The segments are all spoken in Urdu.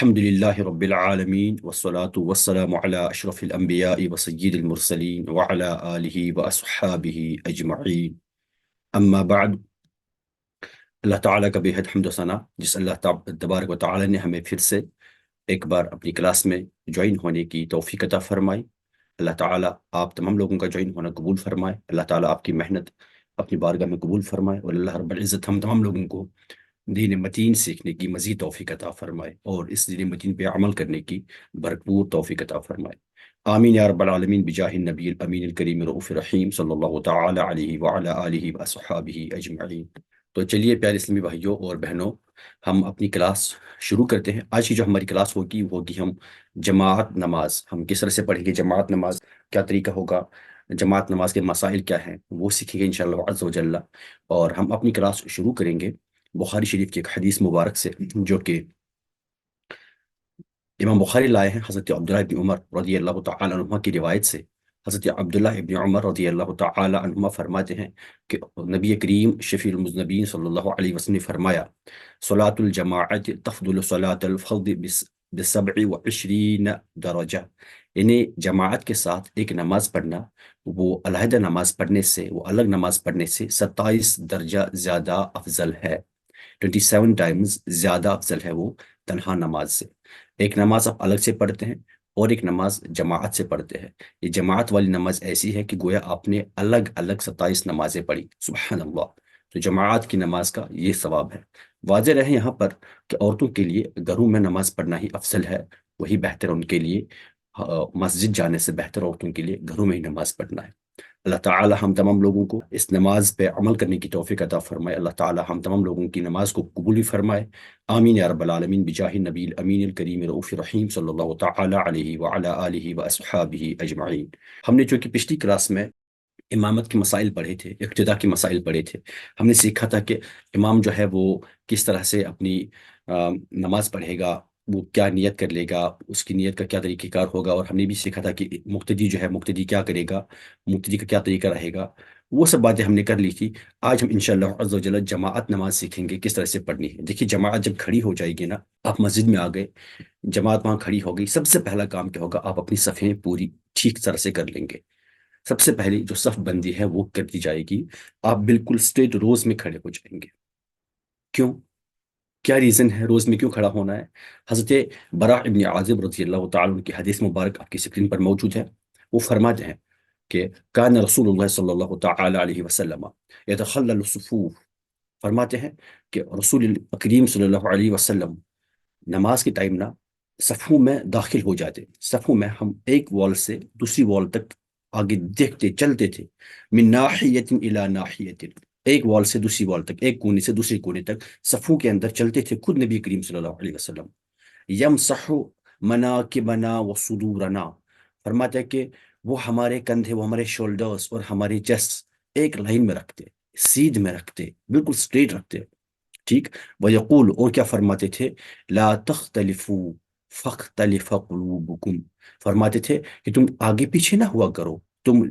الحمد لله رب العالمين والصلاة والسلام على أشرف الأنبياء وسيد المرسلين وعلى آله وأصحابه أجمعين أما بعد اللہ تعالیٰ کا بے حد حمد و ثنا جس اللہ تبارک و تعالیٰ نے ہمیں پھر سے ایک بار اپنی کلاس میں جوائن ہونے کی توفیق عطا فرمائی۔ اللہ تعالیٰ آپ تمام لوگوں کا جوائن ہونا قبول فرمائے۔ اللہ تعالیٰ آپ کی محنت اپنی بارگاہ میں قبول فرمائے، اور اللہ رب العزت ہم تمام لوگوں کو دین متین سیکھنے کی مزید توفیق عطا فرمائے اور اس دین متین پہ عمل کرنے کی بھرپور توفیق عطا فرمائے۔ آمین یا رب العالمین بجاہ النبی الامین الکریم رؤوف الرحیم صلی اللہ تعالی علیہ وعلی آلہ واصحابہ اجمعین۔ تو چلیے پیارے اسلامی بھائیوں اور بہنوں، ہم اپنی کلاس شروع کرتے ہیں۔ آج کی جو ہماری کلاس ہوگی وہ ہوگی ہم جماعت نماز، ہم کس طرح سے پڑھیں گے جماعت نماز، کیا طریقہ ہوگا، جماعت نماز کے مسائل کیا ہیں، وہ سیکھیں گے انشاءاللہ عز و جل۔ اور ہم اپنی کلاس شروع کریں گے بخاری شریف کی ایک حدیث مبارک سے، جو کہ امام بخاری لائے ہیں حضرت عبداللہ ابن عمر رضی اللہ تعالی عنہ کی روایت سے۔ حضرت عبداللہ ابن عمر رضی اللہ تعالی عنہ فرماتے ہیں کہ نبی کریم شفیع المذنبین صلی اللہ علیہ وسلم نے فرمایا، صلاۃ الجماعت تفضل صلاۃ الفرد ب27 درجہ، یعنی جماعت کے ساتھ ایک نماز پڑھنا وہ علیحدہ نماز پڑھنے سے، وہ الگ نماز پڑھنے سے 27 درجہ زیادہ افضل ہے۔ 27 ٹائمز زیادہ افضل ہے وہ تنہا نماز سے۔ ایک نماز آپ الگ سے پڑھتے ہیں اور ایک نماز جماعت سے پڑھتے ہیں۔ یہ جماعت والی نماز ایسی ہے کہ گویا آپ نے الگ الگ 27 نمازیں پڑھی، سبحان اللہ۔ تو جماعت کی نماز کا یہ ثواب ہے۔ واضح رہے یہاں پر کہ عورتوں کے لیے گھروں میں نماز پڑھنا ہی افضل ہے، وہی بہتر ان کے لیے، مسجد جانے سے بہتر عورتوں کے لیے گھروں میں ہی نماز پڑھنا ہے۔ اللہ تعالی ہم تمام لوگوں کو اس نماز پہ عمل کرنے کی توفیق عطا فرمائے۔ اللہ تعالی ہم تمام لوگوں کی نماز کو قبول فرمائے۔ آمین یا رب العالمین بجاہ النبی الامین الکریم رؤوف الرحیم صلی اللہ تعالی علیہ وعلی آلہ واصحابہ اجمعین۔ ہم نے چونکہ پچھلی کلاس میں امامت کے مسائل پڑھے تھے، اقتداء کے مسائل پڑھے تھے، ہم نے سیکھا تھا کہ امام جو ہے وہ کس طرح سے اپنی نماز پڑھے گا، وہ کیا نیت کر لے گا، اس کی نیت کا کیا طریقہ کار ہوگا، اور ہم نے بھی سیکھا تھا کہ مقتدی جو ہے مقتدی کیا کرے گا، مقتدی کا کیا طریقہ رہے گا، وہ سب باتیں ہم نے کر لی تھی۔ آج ہم انشاءاللہ عز و جل جماعت نماز سیکھیں گے کس طرح سے پڑھنی ہے۔ دیکھیے جماعت جب کھڑی ہو جائے گی نا، آپ مسجد میں آ گئے، جماعت وہاں کھڑی ہو گئی، سب سے پہلا کام کیا ہوگا، آپ اپنی صفیں پوری ٹھیک طرح سے کر لیں گے۔ سب سے پہلی جو صف بندی ہے وہ کر دی جائے گی، آپ بالکل اسٹریٹ روز میں کھڑے ہو جائیں گے۔ کیوں؟ کیا ریزن ہے روز میں کیوں کھڑا ہونا ہے؟ حضرت براء ابن عازب رضی اللہ تعالیٰ عنہ کی حدیث مبارک آپ کی اسکرین پر موجود ہے۔ وہ فرماتے ہیں کہ کان رسول اللہ صلی اللہ تعالی علیہ وسلم یتخلل الصفوف، فرماتے ہیں کہ رسول کریم صلی اللہ علیہ وسلم نماز کے ٹائم نا صفوں میں داخل ہو جاتے، صفوں میں ہم ایک وال سے دوسری وال تک آگے دیکھتے چلتے تھے، من ناحیت الی ناحیت، ایک وال سے دوسری وال تک، ایک کونے سے دوسری کونے تک صفوں کے اندر چلتے تھے خود نبی کریم صلی اللہ علیہ وسلم۔ یمسح مناکبنا وصدورنا، فرماتا ہے کہ وہ ہمارے کندھے، وہ ہمارے شولڈرز اور ہماری چیسٹ ایک لائن میں رکھتے، سیدھ میں رکھتے، بالکل سٹریٹ رکھتے، ٹھیک۔ وَيَقُول، اور کیا فرماتے تھے، لا تختلفوا فاختلف قلوبکم، فرماتے تھے کہ تم آگے پیچھے نہ ہوا کرو، تم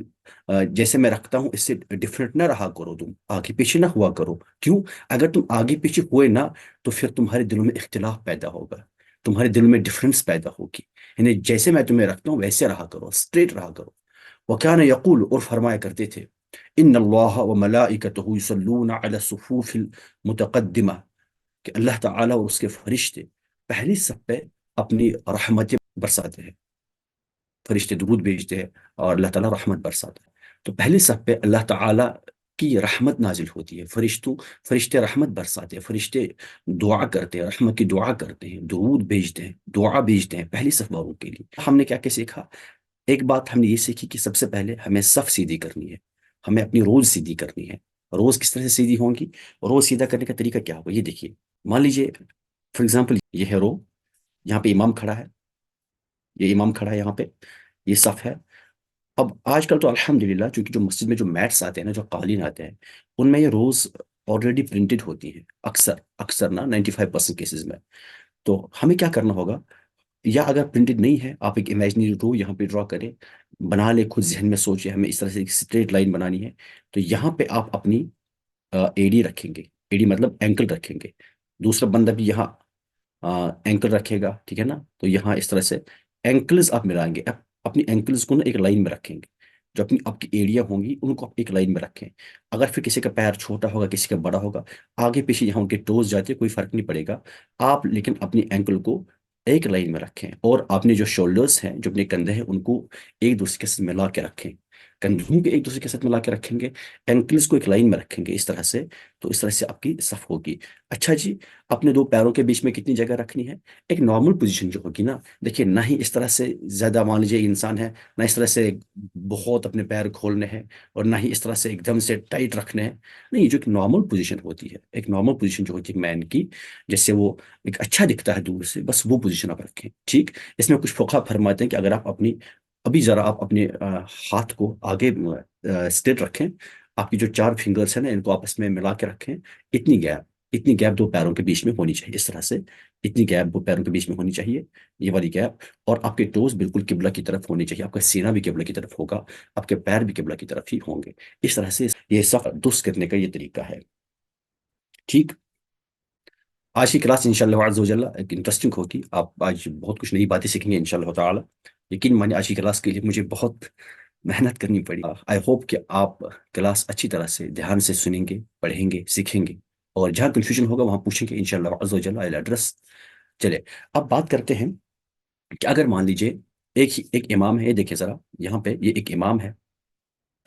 جیسے میں رکھتا ہوں اس سے ڈفرنٹ نہ رہا کرو، تم آگے پیچھے نہ ہوا کرو۔ کیوں؟ اگر تم آگے پیچھے ہوئے نا تو پھر تمہارے دلوں میں اختلاف پیدا ہوگا، تمہارے دل میں ڈفرنس پیدا ہوگی، یعنی جیسے میں تمہیں رکھتا ہوں ویسے رہا کرو، اسٹریٹ رہا کرو۔ وَكَانَ يَقُولُ، اور فرمایا کرتے تھے، ان اللہ وملائکتہ یصلون علی الصفوف المتقدمہ، کہ اللہ تعالیٰ اور اس کے فرشتے پہلی صف پہ اپنی رحمتیں برساتے ہیں، فرشتے درود بھیجتے ہیں اور اللہ تعالیٰ رحمت برساتا ہے۔ تو پہلی صف پہ اللہ تعالیٰ کی رحمت نازل ہوتی ہے، فرشتے رحمت برساتے ہیں، فرشتے دعا کرتے ہیں، رحمت کی دعا کرتے ہیں، درود بھیجتے ہیں، دعا بھیجتے ہیں پہلی صف والوں کے لیے۔ ہم نے کیا کیا سیکھا؟ ایک بات ہم نے یہ سیکھی کہ سب سے پہلے ہمیں صف سیدھی کرنی ہے، ہمیں اپنی روز سیدھی کرنی ہے۔ روز کس طرح سے سیدھی ہوں گی؟ روز سیدھا کرنے کا طریقہ کیا ہوگا؟ یہ دیکھیے، مان لیجیے فار ایگزامپل یہ ہے رو، یہاں پہ امام کھڑا ہے، یہ امام کھڑا ہے یہاں پہ، یہ صف ہے۔ اب آج کل تو الحمدللہ چونکہ جو مسجد میں جو میٹس آتے ہیں نا، جو قالین آتے ہیں، ان میں یہ روز آلریڈی پرنٹڈ ہوتی ہیں، اکثر نا 95% کیسز میں۔ تو ہمیں کیا کرنا ہوگا، یا اگر پرنٹڈ نہیں ہے آپ ایک امیجنری رو یہاں پہ ڈرا کریں، بنا لے، خود ذہن میں سوچے ہمیں اس طرح سے ایک اسٹریٹ لائن بنانی ہے۔ تو یہاں پہ آپ اپنی ایڈی رکھیں گے، ایڈی مطلب اینکل رکھیں گے، دوسرا بندہ بھی یہاں اینکل رکھے گا، ٹھیک ہے نا، تو یہاں اس طرح سے اینکلز آپ ملائیں گے، اپنی اینکلز کو نا ایک لائن میں رکھیں گے، جو اپنی آپ کی ایڑیاں ہوں گی ان کو آپ ایک لائن میں رکھیں۔ اگر پھر کسی کا پیر چھوٹا ہوگا، کسی کا بڑا ہوگا، آگے پیچھے یہاں ان کے ٹوز جاتے کوئی فرق نہیں پڑے گا، آپ لیکن اپنی اینکل کو ایک لائن میں رکھیں، اور اپنے جو شولڈرز ہیں، جو اپنے کندھے ہیں، ان کو ایک دوسرے کے ساتھ ملا کے رکھیں، کندھوں کے ایک دوسرے کے ساتھ ملا کے رکھیں گے، اینکلز کو ایک لائن میں رکھیں گے اس طرح سے، تو اس طرح سے آپ کی صف ہوگی۔ اچھا جی، اپنے دو پیروں کے بیچ میں کتنی جگہ رکھنی ہے؟ ایک نارمل پوزیشن جو ہوگی نا، دیکھیے نہ ہی اس طرح سے زیادہ مان لیجیے انسان ہے، نہ اس طرح سے بہت اپنے پیر کھولنے ہیں، اور نہ ہی اس طرح سے ایک دم سے ٹائٹ رکھنے ہیں، نہیں، جو ایک نارمل پوزیشن ہوتی ہے، ایک نارمل پوزیشن جو ہوتی ہے مین کی، جیسے وہ ایک اچھا دکھتا ہے دور سے، بس وہ پوزیشن آپ رکھیں، ٹھیک۔ اس میں کچھ فقہ فرماتے ہیں کہ اگر آپ اپنی ابھی ذرا آپ اپنے ہاتھ کو آگے اسٹیٹ رکھیں، آپ کی جو چار فنگرس ہیں نا ان کو آپس میں ملا کے رکھیں، اتنی گیپ دو پیروں کے بیچ میں ہونی چاہیے، اس طرح سے اتنی گیپ دو پیروں کے بیچ میں ہونی چاہیے، یہ والی گیپ، اور آپ کے ٹوز بالکل قبلہ کی طرف ہونے چاہیے، آپ کا سینہ بھی قبلہ کی طرف ہوگا، آپ کے پیر بھی قبلہ کی طرف ہی ہوں گے، اس طرح سے یہ صف درست کرنے کا یہ طریقہ ہے، ٹھیک۔ آج کی کلاس انشاءاللہ عز و جل ایک انٹرسٹنگ ہوگی، آپ آج بہت کچھ نئی باتیں سیکھیں گے انشاءاللہ تعالی، لیکن میں نے آج کی کلاس کے لیے مجھے بہت محنت کرنی پڑی، آئی ہوپ کہ آپ کلاس اچھی طرح سے دھیان سے سنیں گے، پڑھیں گے، سیکھیں گے، اور جہاں کنفیوژن ہوگا وہاں پوچھیں گے انشاءاللہ عز و جل ایڈریس۔ چلے اب بات کرتے ہیں کہ اگر مان لیجئے ایک امام ہے، یہ دیکھیں ذرا یہاں پہ، یہ ایک امام ہے،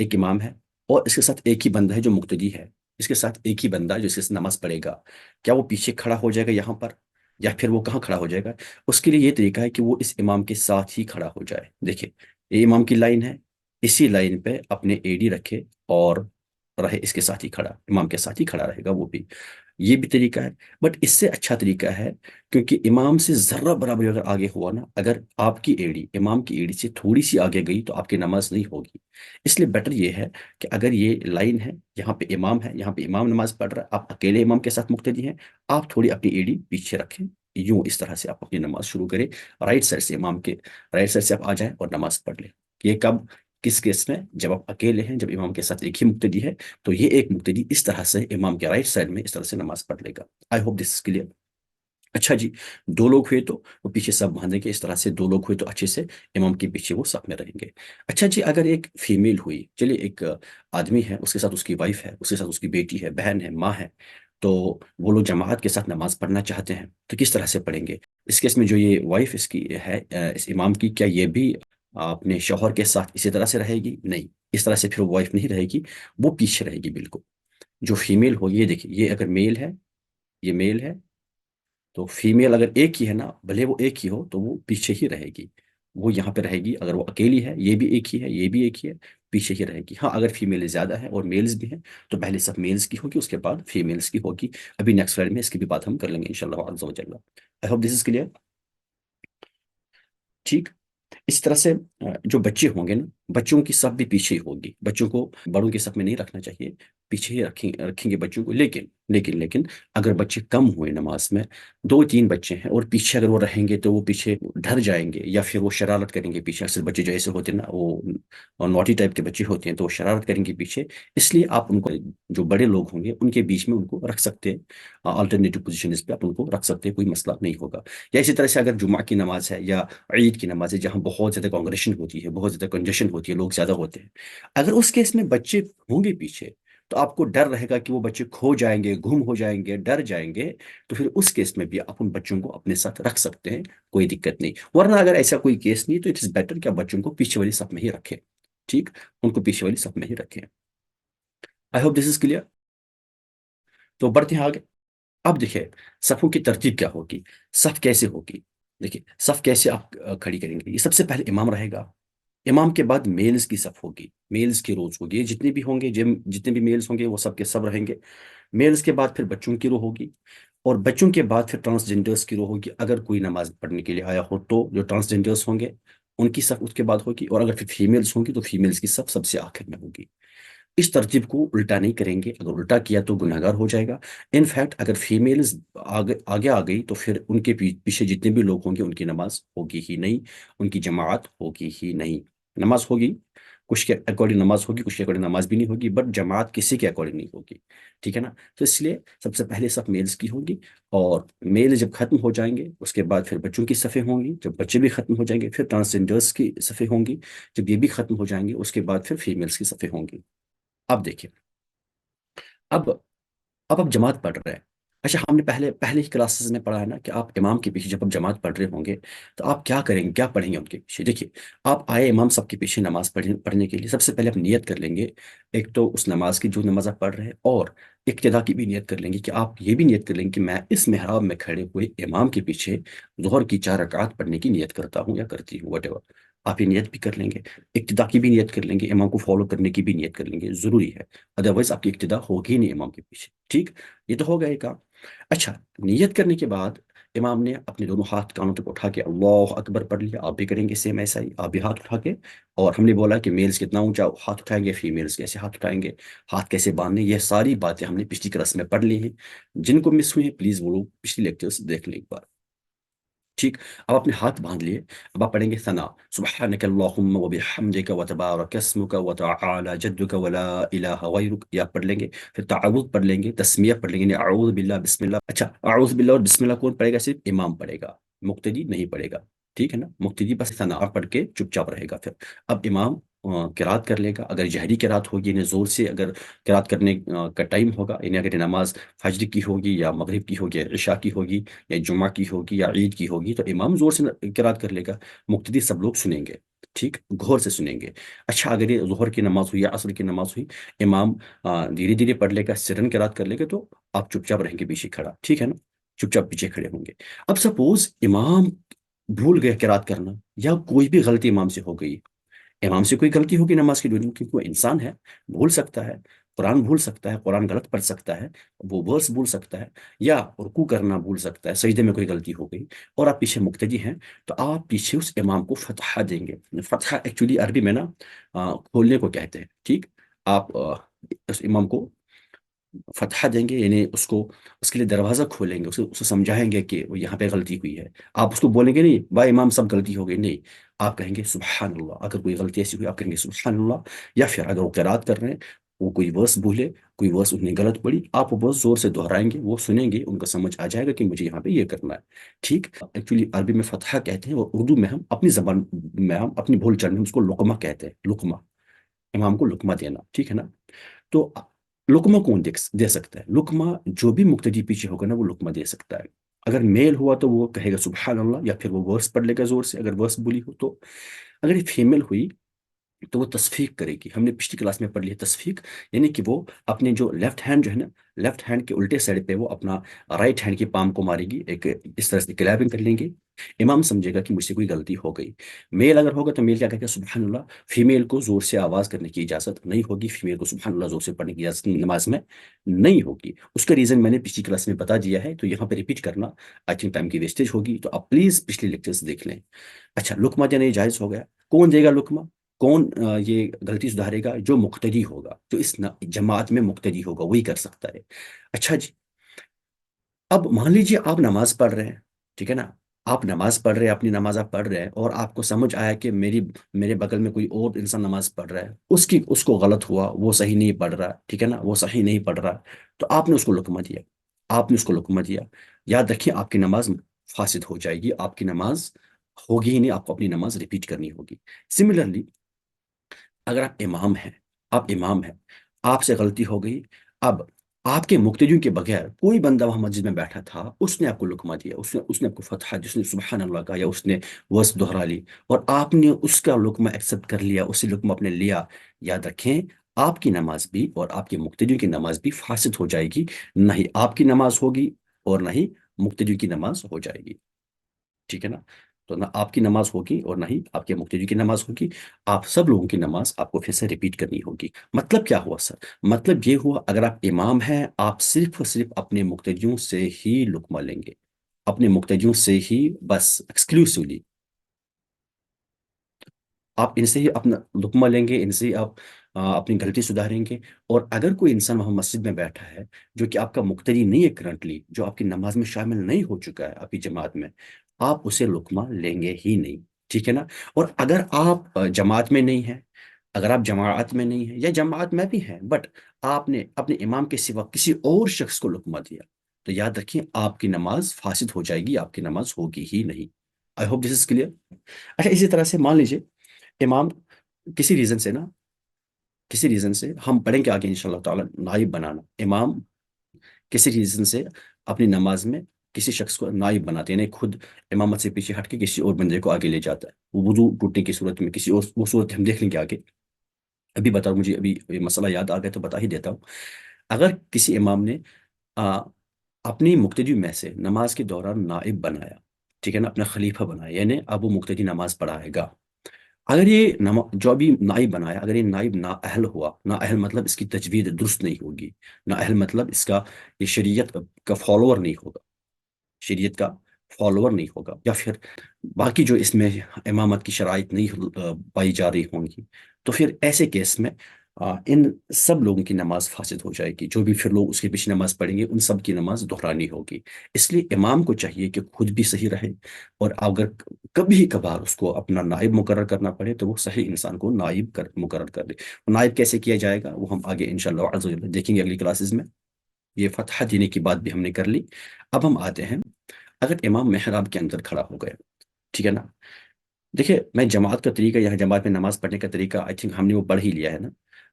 ایک امام ہے، اور اس کے ساتھ ایک ہی بندہ ہے جو مقتدی ہے، اس کے ساتھ ایک ہی بندہ جو اس کے ساتھ نماز پڑھے گا، کیا وہ پیچھے کھڑا ہو جائے گا یہاں پر، یا پھر وہ کہاں کھڑا ہو جائے گا؟ اس کے لیے یہ طریقہ ہے کہ وہ اس امام کے ساتھ ہی کھڑا ہو جائے، دیکھیں یہ امام کی لائن ہے، اسی لائن پہ اپنے ایڈی رکھے اور رہے اس کے ساتھ ہی کھڑا، امام کے ساتھ ہی کھڑا رہے گا وہ بھی، یہ بھی طریقہ ہے، بٹ اس سے اچھا طریقہ ہے، کیونکہ امام سے ذرہ برابر اگر آگے ہوا نا، اگر آپ کی ایڑی امام کی ایڑی سے تھوڑی سی آگے گئی تو آپ کی نماز نہیں ہوگی، اس لیے بیٹر یہ ہے کہ اگر یہ لائن ہے، یہاں پہ امام ہے، یہاں پہ امام نماز پڑھ رہا ہے، آپ اکیلے امام کے ساتھ مقتدی ہیں، آپ تھوڑی اپنی ایڑی پیچھے رکھیں، یوں اس طرح سے آپ اپنی نماز شروع کریں، رائٹ سائڈ سے امام کے رائٹ سائڈ سے آپ آ جائیں اور نماز پڑھ لیں۔ یہ کب، کس کیس میں؟ جب آپ اکیلے ہیں، جب امام کے ساتھ ایک ہی مقتدی ہے، تو یہ ایک مقتدی اس طرح سے امام کے رائٹ سائڈ میں اس طرح سے نماز پڑھ لے گا۔ آئی ہوپ دس از کلیئر۔ اچھا جی، دو لوگ ہوئے تو وہ پیچھے سب باندھیں گے، اس طرح سے دو لوگ ہوئے تو اچھے سے امام کے پیچھے وہ سب میں رہیں گے۔ اچھا جی، اگر ایک فیمیل ہوئی، چلیے ایک آدمی ہے، اس کے ساتھ اس کی وائف ہے، اس کے ساتھ اس کی بیٹی ہے، بہن ہے، ماں ہے، تو وہ لوگ جماعت کے ساتھ نماز پڑھنا چاہتے ہیں، تو کس طرح سے پڑھیں گے؟ اس کیس میں جو یہ وائف اس کی ہے، اس امام کی، کیا یہ بھی اپنے شوہر کے ساتھ اسی طرح سے رہے گی؟ نہیں، اس طرح سے پھر وہ وائف نہیں رہے گی، وہ پیچھے رہے گی بالکل۔ جو فیمیل ہوگی، یہ دیکھیے، یہ اگر میل ہے، یہ میل ہے، تو فیمیل اگر ایک ہی ہے نا، بھلے وہ ایک ہی ہو تو وہ پیچھے ہی رہے گی، وہ یہاں پہ رہے گی، اگر وہ اکیلی ہے، یہ بھی ایک ہی ہے، یہ بھی ایک ہی ہے، پیچھے ہی رہے گی۔ ہاں اگر فیمیل زیادہ ہے اور میلز بھی ہیں تو پہلے سب میلز کی ہوگی، اس کے بعد فیمیلز کی ہوگی، ابھی نیکسٹ سلائڈ میں اس کی بھی بات ہم کر لیں گے انشاءاللہ عز و جل۔ آئی ہوپ دس از کلیئر، ٹھیک۔ اس طرح سے جو بچے ہوں گے نا، بچوں کی صف بھی پیچھے ہی ہوگی، بچوں کو بڑوں کی صف میں نہیں رکھنا چاہیے، پیچھے ہی رکھیں گے بچوں کو، لیکن اگر بچے کم ہوئے نماز میں، دو تین بچے ہیں اور پیچھے اگر وہ رہیں گے تو وہ پیچھے ڈر جائیں گے یا پھر وہ شرارت کریں گے پیچھے، اکثر بچے جو ایسے ہوتے ہیں نا، وہ نوٹی ٹائپ کے بچے ہوتے ہیں تو وہ شرارت کریں گے پیچھے، اس لیے آپ ان کو، جو بڑے لوگ ہوں گے ان کے بیچ میں ان کو رکھ سکتے ہیں، آلٹرنیٹو پوزیشن پہ آپ ان کو رکھ سکتے ہیں، کوئی مسئلہ نہیں ہوگا۔ یا اسی طرح سے اگر جمعہ کی نماز ہے یا عید کی نماز ہے، جہاں بہت زیادہ کانگریشن ہوتی ہے، بہت زیادہ کنجیشن ہوتی ہے، لوگ زیادہ ہوتے ہیں، اگر اس کیس میں بچے ہوں گے پیچھے، تو آپ کو ڈر رہے گا کہ وہ بچے کھو جائیں گے، گم ہو جائیں گے، ڈر جائیں گے، تو پھر اس کیس میں بھی آپ ان بچوں کو اپنے ساتھ رکھ سکتے ہیں، کوئی دقت نہیں، ورنہ اگر ایسا کوئی کیس نہیں تو اٹ از بیٹر کہ آپ بچوں کو پیچھے والی صف میں ہی رکھیں، ٹھیک، ان کو پیچھے والی صف میں ہی رکھیں۔ آئی ہوپ دس از کلیئر۔ تو بڑھتے ہیں آگے۔ اب دیکھیں صفوں کی ترتیب کیا ہوگی، صف کیسے ہوگی؟ دیکھیں صف کیسے آپ کھڑی کریں گے، یہ سب سے پہلے امام رہے گا، امام کے بعد میلز کی صف ہوگی، میلز کی روز ہوگی، یہ جتنے بھی ہوں گے، جتنے بھی میلز ہوں گے وہ سب کے سب رہیں گے، میلز کے بعد پھر بچوں کی رو ہوگی، اور بچوں کے بعد پھر ٹرانسجینڈرز کی رو ہوگی، اگر کوئی نماز پڑھنے کے لیے آیا ہو تو جو ٹرانسجینڈرز ہوں گے ان کی صف اس کے بعد ہوگی، اور اگر پھر فیمیلز ہوں گی تو فیمیلز کی صف سب سے آخر میں ہوگی۔ اس ترتیب کو الٹا نہیں کریں گے، اگر الٹا کیا تو گناہگار ہو جائے گا، انفیکٹ اگر فیمیلز آگے آ گئی تو پھر ان کے پیچھے جتنے بھی لوگ ہوں گے ان کی نماز ہوگی ہی نہیں، ان کی جماعت ہوگی ہی نہیں، نماز ہوگی کچھ کے اکارڈنگ نماز ہوگی، کچھ کے اکارڈنگ نماز بھی نہیں ہوگی، بٹ جماعت کسی کے اکارڈنگ نہیں ہوگی، ٹھیک ہے نا؟ تو اس لیے سب سے پہلے صف میلز کی ہوگی، اور میل جب ختم ہو جائیں گے اس کے بعد پھر بچوں کی صفیں ہوں گی، جب بچے بھی ختم ہو جائیں گے پھر ٹرانسجینڈرس کی صفیں ہوں گی، جب یہ بھی ختم ہو جائیں گے اس کے بعد پھر فیمیلز کی صفیں ہوں گی۔ اب دیکھیں، اب آپ جماعت پڑھ رہے ہیں، اچھا ہم نے پہلے ہی کلاسز میں پڑھا ہے نا کہ آپ امام کے پیچھے جب آپ جماعت پڑھ رہے ہوں گے تو آپ کیا کریں گے، کیا پڑھیں گے ان کے پیچھے؟ دیکھیے، آپ آئے امام سب کے پیچھے نماز پڑھنے کے لیے، سب سے پہلے آپ نیت کر لیں گے، ایک تو اس نماز کی جو نماز آپ پڑھ رہے ہیں، اور اقتدا کی بھی نیت کر لیں گے کہ آپ یہ بھی نیت کر لیں گے کہ میں اس محراب میں کھڑے ہوئے امام کے پیچھے ظہر کی 4 رکعات پڑھنے کی نیت کرتا ہوں یا کرتی ہوں، وٹ ایور، آپ یہ نیت بھی کر لیں گے، اقتدا کی بھی نیت کر لیں گے، امام کو فالو کرنے کی بھی نیت کر لیں گے، ضروری ہے، ادروائز آپ کی اقتدا ہوگی نہیں امام کے پیچھے، ٹھیک؟ یہ تو ہو گئے کام۔ اچھا، نیت کرنے کے بعد امام نے اپنے دونوں ہاتھ کانوں تک اٹھا کے اللہ اکبر پڑھ لیا، آپ بھی کریں گے سیم ایسا ہی، آپ بھی ہاتھ اٹھا کے، اور ہم نے بولا کہ میلز کتنا اونچا ہاتھ اٹھائیں گے، فیمیلز کیسے ہاتھ اٹھائیں گے، ہاتھ کیسے باندھنے، یہ ساری باتیں ہم نے پچھلی کلاس میں پڑھ لی ہیں، جن کو مس ہوئی ہیں پلیز وہ لوگ پچھلی لیکچرز دیکھ لیں ایک بار، ٹھیک؟ اب اپنے ہاتھ باندھ لیے، اب آپ پڑھیں گے ثنا، سبحانک اللہم وبحمدک وتبارک اسمک وتعالی جدک ولا الہ غیرک، یہ آپ پڑھ لیں گے، پھر تعوذ پڑھ لیں گے، تسمیہ پڑھ لیں گے، یعنی اعوذ باللہ بسم اللہ، اچھا اعوذ باللہ اور بسم اللہ کون پڑھے گا؟ صرف امام پڑھے گا، مقتدی نہیں پڑھے گا، ٹھیک ہے نا؟ مقتدی بس ثنا پڑھ کے چپ چاپ رہے گا، پھر اب امام قرات کر لے گا، اگر جہری قرات ہوگی یعنی زور سے اگر قرات کرنے کا ٹائم ہوگا، یعنی اگر نماز فجر کی ہوگی یا مغرب کی ہوگی یا عشاء کی ہوگی یا جمعہ کی ہوگی یا عید کی ہوگی تو امام زور سے قرات کر لے گا، مقتدی سب لوگ سنیں گے، ٹھیک، غور سے سنیں گے۔ اچھا اگر یہ ظہر کی نماز ہوئی یا عصر کی نماز ہوئی، امام دھیرے دھیرے پڑھ لے گا، سرن قرات کر لے گا، تو آپ چپ چاپ رہیں گے پیچھے کھڑا، ٹھیک ہے نا؟ چپ چاپ پیچھے کھڑے ہوں گے۔ اب سپوز امام بھول گئے قرات کرنا، یا کوئی بھی غلطی امام سے ہو گئی، امام سے کوئی غلطی ہوگی نماز کی دنیا، کیونکہ وہ انسان ہے، بھول سکتا ہے، قرآن بھول سکتا ہے، قرآن غلط پڑھ سکتا ہے، وہ ورس بھول سکتا ہے، یا رکوع کرنا بھول سکتا ہے، سجدے میں کوئی غلطی ہو گئی اور آپ پیچھے مقتدی ہیں، تو آپ پیچھے اس امام کو فتحہ دیں گے۔ فتحہ ایکچولی عربی میں نا کھولنے کو کہتے ہیں، ٹھیک؟ آپ اس امام کو فتحہ دیں گے، یعنی اس کے لیے دروازہ کھولیں گے، اسے سمجھائیں گے کہ وہ یہاں پہ غلطی ہوئی ہے، آپ اس کو بولیں گے نہیں بھائی امام سب غلطی ہو گئی، نہیں، آپ کہیں گے سبحان اللہ، اگر کوئی غلطی ایسی ہوئی آپ کہیں گے سبحان اللہ، یا پھر اگر وہ قرات کر رہے ہیں، وہ کوئی ورس بھولے، کوئی ورس انہیں غلط پڑی، آپ وہ بہت زور سے دہرائیں گے، وہ سنیں گے، ان کو سمجھ آ جائے گا کہ مجھے یہاں پہ یہ کرنا ہے، ٹھیک؟ ایکچولی عربی میں فتحہ کہتے ہیں، اور اردو میں ہم اپنی زبان میں ہم اپنی بول چال میں اس کو لقمہ کہتے ہیں، لقمہ، امام کو لقمہ دینا، ٹھیک ہے نا؟ تو لقمہ کون دے سکتا ہے؟ لقمہ جو بھی مقتدی پیچھے ہوگا نا وہ لقمہ دے سکتا ہے، اگر میل ہوا تو وہ کہے گا سبحان اللہ، یا پھر وہ ورس پڑھ لے گا زور سے اگر ورس بولی ہو تو، اگر یہ فیمیل ہوئی تو وہ تصفیق کرے گی، ہم نے پچھلی کلاس میں پڑھ لی ہے تصفیق، یعنی کہ وہ اپنے جو لیفٹ ہینڈ جو ہے نا، لیفٹ ہینڈ کے الٹے سائڈ پہ وہ اپنا رائٹ ہینڈ کی پام کو مارے گی، ایک اس طرح سے کلیپنگ کر لیں گے، امام سمجھے گا کہ مجھ سے کوئی غلطی ہو گئی۔ میل اگر ہوگا تو میل کیا کہے گا سبحان اللہ، فیمیل کو زور سے آواز کرنے کی اجازت نہیں ہوگی، فیمیل کو سبحان اللہ زور سے پڑھنے کی اجازت نماز میں نہیں ہوگی، اس کا ریزن میں نے پچھلی کلاس میں بتا دیا ہے، تو یہاں پہ ریپیٹ کرنا آئی تھنک ٹائم کی ویسٹیج ہوگی، تو آپ پلیز پچھلی لیکچرز دیکھ لیں۔ اچھا لقمہ دینا یہ جائز ہو گیا، کون دے گا لقمہ؟ کون یہ غلطی سدھارے گا؟ جو مقتدی ہوگا، جو اس جماعت میں مقتدی ہوگا وہی کر سکتا ہے۔ اچھا جی، اب مان لیجیے آپ نماز پڑھ رہے ہیں، ٹھیک ہے نا؟ آپ نماز پڑھ رہے ہیں، اپنی نماز آپ پڑھ رہے ہیں، اور آپ کو سمجھ آیا کہ میرے بغل میں کوئی اور انسان نماز پڑھ رہا ہے، اس کو غلط ہوا، وہ صحیح نہیں پڑھ رہا، ٹھیک ہے نا؟ وہ صحیح نہیں پڑھ رہا، تو آپ نے اس کو لقمہ دیا، آپ نے اس کو لقمہ دیا، یاد رکھیے آپ کی نماز فاسد ہو جائے گی، آپ کی نماز ہوگی ہی نہیں، آپ کو اپنی نماز ریپیٹ کرنی ہوگی۔ سملرلی اگر آپ امام ہیں، آپ سے غلطی ہو گئی، اب آپ کے مقتدیوں کے بغیر کوئی بندہ وہاں مسجد میں بیٹھا تھا، اس نے آپ کو لقمہ دیا، اس نے آپ کو فتحہ، جس نے سبحان اللہ کہا یا اس نے ورس دہرا لی، اور آپ نے اس کا لقمہ ایکسیپٹ کر لیا، اسی لقمہ اپنے لیا، یاد رکھیں آپ کی نماز بھی اور آپ کے مقتدیوں کی نماز بھی فاسد ہو جائے گی، نہ ہی آپ کی نماز ہوگی اور نہ ہی مقتدیوں کی نماز ہو جائے گی، ٹھیک ہے نا؟ تو نہ آپ کی نماز ہوگی اور نہ ہی آپ کے مقتدی کی نماز ہوگی، آپ سب لوگوں کی نماز آپ کو پھر سے ریپیٹ کرنی ہوگی۔ مطلب کیا ہوا سر؟ مطلب یہ ہوا اگر آپ امام ہیں، آپ صرف اور صرف اپنے مقتدیوں سے ہی لقمہ لیں گے، اپنے مقتدیوں سے ہی، بس ایکسکلوسیولی آپ ان سے ہی اپنا لقمہ لیں گے، ان سے ہی آپ اپنی غلطی سدھاریں گے، اور اگر کوئی انسان وہاں مسجد میں بیٹھا ہے جو کہ آپ کا مقتدی نہیں ہے کرنٹلی، جو آپ کی نماز میں شامل نہیں ہو چکا ہے آپ کی جماعت میں، آپ اسے لقمہ لیں گے ہی نہیں، ٹھیک ہے نا؟ اور اگر آپ جماعت میں نہیں ہیں، اگر آپ جماعت میں نہیں ہیں یا جماعت میں بھی ہیں بٹ آپ نے اپنے امام کے سوا کسی اور شخص کو لقمہ دیا تو یاد رکھیں آپ کی نماز فاسد ہو جائے گی، آپ کی نماز ہوگی ہی نہیں۔ آئی ہوپ دس از کلیئر۔ اچھا اسی طرح سے مان لیجیے امام کسی ریزن سے نا، کسی ریزن سے ہم پڑھیں گے آگے انشاءاللہ تعالیٰ نائب بنانا، امام کسی ریزن سے اپنی نماز میں کسی شخص کو نائب بناتے ہیں، یعنی خود امامت سے پیچھے ہٹ کے کسی اور بندے کو آگے لے جاتا ہے، وہ وضو ٹوٹنے کی صورت میں کسی اور، وہ صورت ہم دیکھ لیں گے آگے۔ ابھی بتاؤ، مجھے ابھی یہ مسئلہ یاد آ گیا تو بتا ہی دیتا ہوں۔ اگر کسی امام نے آ، اپنی مقتدی میں سے نماز کے دوران نائب بنایا، ٹھیک ہے نا، اپنا خلیفہ بنایا، یعنی اب وہ مقتدی نماز پڑھائے گا، اگر یہ جو بھی نائب بنایا اگر یہ نائب نااہل ہوا، نااہل مطلب اس کی تجوید درست نہیں ہوگی، نااہل مطلب اس کا یہ شریعت کا فالوور نہیں ہوگا، شریعت کا فالوور نہیں ہوگا، یا پھر باقی جو اس میں امامت کی شرائط نہیں پائی جا رہی ہوں گی، تو پھر ایسے کیس میں ان سب لوگوں کی نماز فاسد ہو جائے گی، جو بھی پھر لوگ اس کے پیچھے نماز پڑھیں گے ان سب کی نماز دہرانی ہوگی۔ اس لیے امام کو چاہیے کہ خود بھی صحیح رہے، اور اگر کبھی کبھار اس کو اپنا نائب مقرر کرنا پڑے تو وہ صحیح انسان کو نائب مقرر کر دے۔ نائب کیسے کیا جائے گا وہ ہم آگے انشاءاللہ عز و جل دیکھیں گے اگلی کلاسز میں۔ یہ فتح دینے کی بات بھی ہم نے کر لی۔ اب ہم آتے ہیں، اگر امام محراب کے اندر کھڑا ہو گیا، ٹھیک ہے نا، دیکھیے میں جماعت کا طریقہ، یہاں جماعت میں نماز پڑھنے کا طریقہ آئی تھنک ہم نے وہ پڑھ ہی لیا ہے نا۔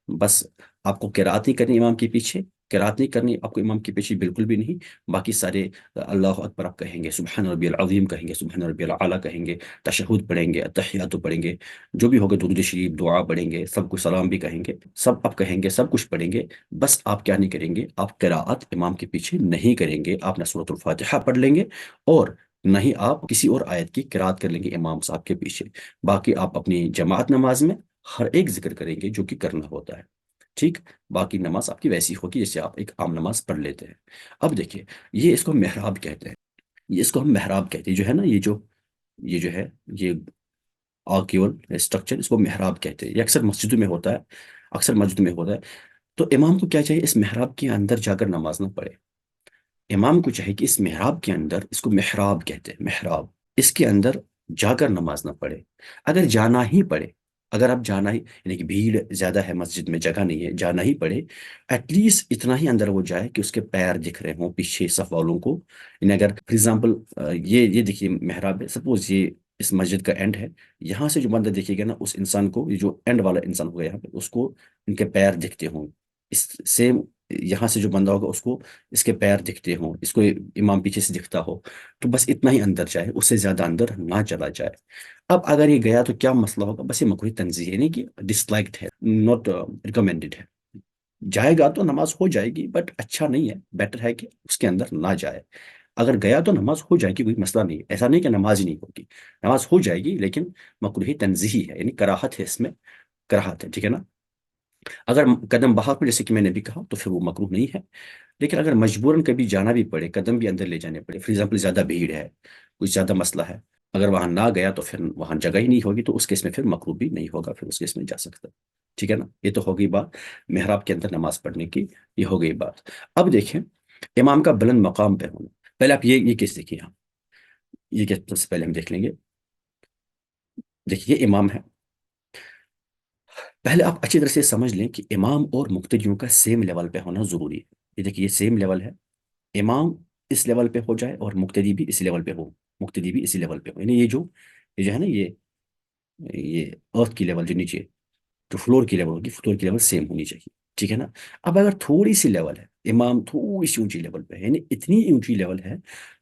بس آپ کو قرات نہیں کرنی امام کے پیچھے، قرات نہیں کرنی آپ کو امام کے پیچھے بالکل بھی نہیں، باقی سارے اللہ اکبر آپ کہیں گے، سبحان ربی العظیم کہیں گے، سبحان ربی العلیٰ کہیں گے، تشہد پڑھیں گے، التحیات پڑھیں گے، جو بھی ہوگا درود شریف دعا پڑھیں گے، سب کو سلام بھی کہیں گے، سب آپ کہیں گے، سب کچھ پڑھیں گے۔ بس آپ کیا نہیں کریں گے، آپ قراءت امام کے پیچھے نہیں کریں گے، آپ نہ سورۃ الفاتحہ پڑھ لیں گے اور نہ ہی آپ کسی اور آیت کی قراءت کر لیں گے امام صاحب کے پیچھے۔ باقی آپ اپنی جماعت نماز میں ہر ایک ذکر کریں گے جو کہ کرنا ہوتا ہے، ٹھیک، باقی نماز آپ کی ویسی ہوگی جیسے آپ ایک عام نماز پڑھ لیتے ہیں۔ اب دیکھیے یہ اس کو محراب کہتے ہیں، یہ اس کو ہم محراب کہتے ہیں، جو ہے نا یہ جو ہے یہ آرکیول اسٹرکچر، اس کو محراب کہتے ہیں، یہ اکثر مسجدوں میں ہوتا ہے، اکثر مسجد میں ہوتا ہے۔ تو امام کو کیا چاہیے، اس محراب کے اندر جا کر نماز نہ پڑھے، امام کو چاہیے کہ اس محراب کے اندر، اس کو محراب کہتے ہیں، محراب، اس کے اندر جا کر نماز نہ پڑھے۔ اگر جانا ہی پڑے، اگر آپ جانا ہی، یعنی کہ بھیڑ زیادہ ہے مسجد میں، جگہ نہیں ہے، جانا ہی پڑے، ایٹ لیسٹ اتنا ہی اندر وہ جائے کہ اس کے پیر دکھ رہے ہوں پیچھے صف والوں کو۔ یعنی اگر فار ایگزامپل یہ دیکھیے محراب ہے، سپوز یہ اس مسجد کا اینڈ ہے، یہاں سے جو بندہ دیکھے گا نا اس انسان کو، یہ جو اینڈ والا انسان ہوگا یہاں پہ، اس کو ان کے پیر دکھتے ہوں، اس سیم یہاں سے جو بندہ ہوگا اس کو اس کے پیر دکھتے ہوں، اس کو امام پیچھے سے دکھتا ہو، تو بس اتنا ہی اندر جائے، اس سے زیادہ اندر نہ چلا جائے۔ اب اگر یہ گیا تو کیا مسئلہ ہوگا، بس یہ مکروہ تنزیہ ہے، نہیں کہ ڈس لائکڈ ہے، ناٹ ریکمینڈڈ ہے، جائے گا تو نماز ہو جائے گی بٹ اچھا نہیں ہے، بیٹر ہے کہ اس کے اندر نہ جائے۔ اگر گیا تو نماز ہو جائے گی، کوئی مسئلہ نہیں، ایسا نہیں کہ نماز ہی نہیں ہوگی، نماز ہو جائے گی لیکن مکروہ تنزیہی ہے، یعنی کراہت ہے، اس میں کراہت ہے، ٹھیک ہے نا۔ اگر قدم بہا پڑے جیسے کہ میں نے بھی کہا تو پھر وہ مکروہ نہیں ہے، لیکن اگر مجبوراً کبھی جانا بھی پڑے، قدم بھی اندر لے جانے پڑے، فار ایگزامپل زیادہ بھیڑ ہے، کچھ زیادہ مسئلہ ہے، اگر وہاں نہ گیا تو پھر وہاں جگہ ہی نہیں ہوگی، تو اس کیس میں پھر مکروہ بھی نہیں ہوگا، پھر اس کیس میں جا سکتا، ٹھیک ہے نا۔ یہ تو ہو گئی بات محراب کے اندر نماز پڑھنے کی، یہ ہو گئی بات۔ اب دیکھیں امام کا بلند مقام پہ ہونا، پہلے آپ یہ کیس دیکھیے یہاں، یہ کیس سب سے پہلے ہم دیکھ لیں گے۔ دیکھیے امام ہے، پہلے آپ اچھی طرح سے سمجھ لیں کہ امام اور مقتدیوں کا سیم لیول پہ ہونا ضروری ہے۔ یہ دیکھیے یہ سیم لیول ہے، امام اس لیول پہ ہو جائے اور مقتدی بھی اس لیول پہ ہو، مقتدی بھی اسی لیول پہ ہو، یعنی یہ جو ہے نا یہ ارتھ کی لیول جو نیچے جو فلور کی لیول ہوگی، فلور کی لیول سیم ہونی چاہیے، ٹھیک ہے نا۔ اب اگر تھوڑی سی لیول ہے، امام تھوڑی سی اونچی لیول پہ ہے، یعنی اتنی اونچی لیول ہے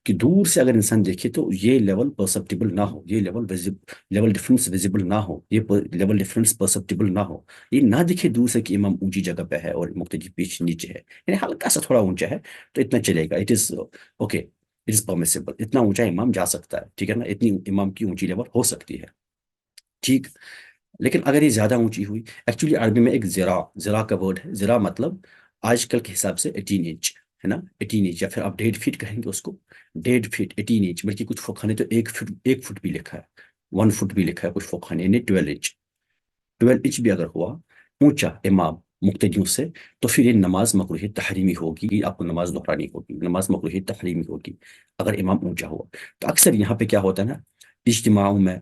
کہ دور سے اگر انسان دیکھے تو یہ لیول پرسپٹیبل نہ ہو، یہ لیول ڈفرنس ویزیبل نہ ہو، یہ لیول ڈفرنس پرسپٹیبل نہ ہو، یہ نہ دکھے دور سے کہ امام اونچی جگہ پہ ہے اور مقتدی پیچھے نیچے ہے، یعنی ہلکا سا تھوڑا اونچا ہے تو اتنا چلے گا، it is okay, it is permissible, اتنا اونچا امام جا سکتا ہے، ٹھیک ہے نا، اتنی امام کی اونچی لیول ہو سکتی ہے، ٹھیک۔ لیکن اگر یہ زیادہ اونچی ہوئی، ایکچولی عربی میں ایک زرا کا ورڈ ہے، زرا مطلب آج کل کے حساب سے 18 انچ ہے نا، 18 انچ، یا پھر آپ 1.5 فٹ کہیں گے اس کو، 1.5 فٹ 18 انچ، بلکہ کچھ فقہ نے تو 1 فٹ بھی لکھا ہے، 1 فٹ بھی لکھا ہے کچھ فقہ نے، یعنی 12 انچ، 12 انچ بھی اگر ہوا اونچا امام مقتدیوں سے، تو پھر یہ نماز مکروہ تحریمی ہوگی، آپ کو نماز دہرانی ہوگی، نماز مکروہ تحریمی ہوگی اگر امام اونچا ہوا۔ تو اکثر یہاں پہ کیا ہوتا ہے نا، اجتماعوں میں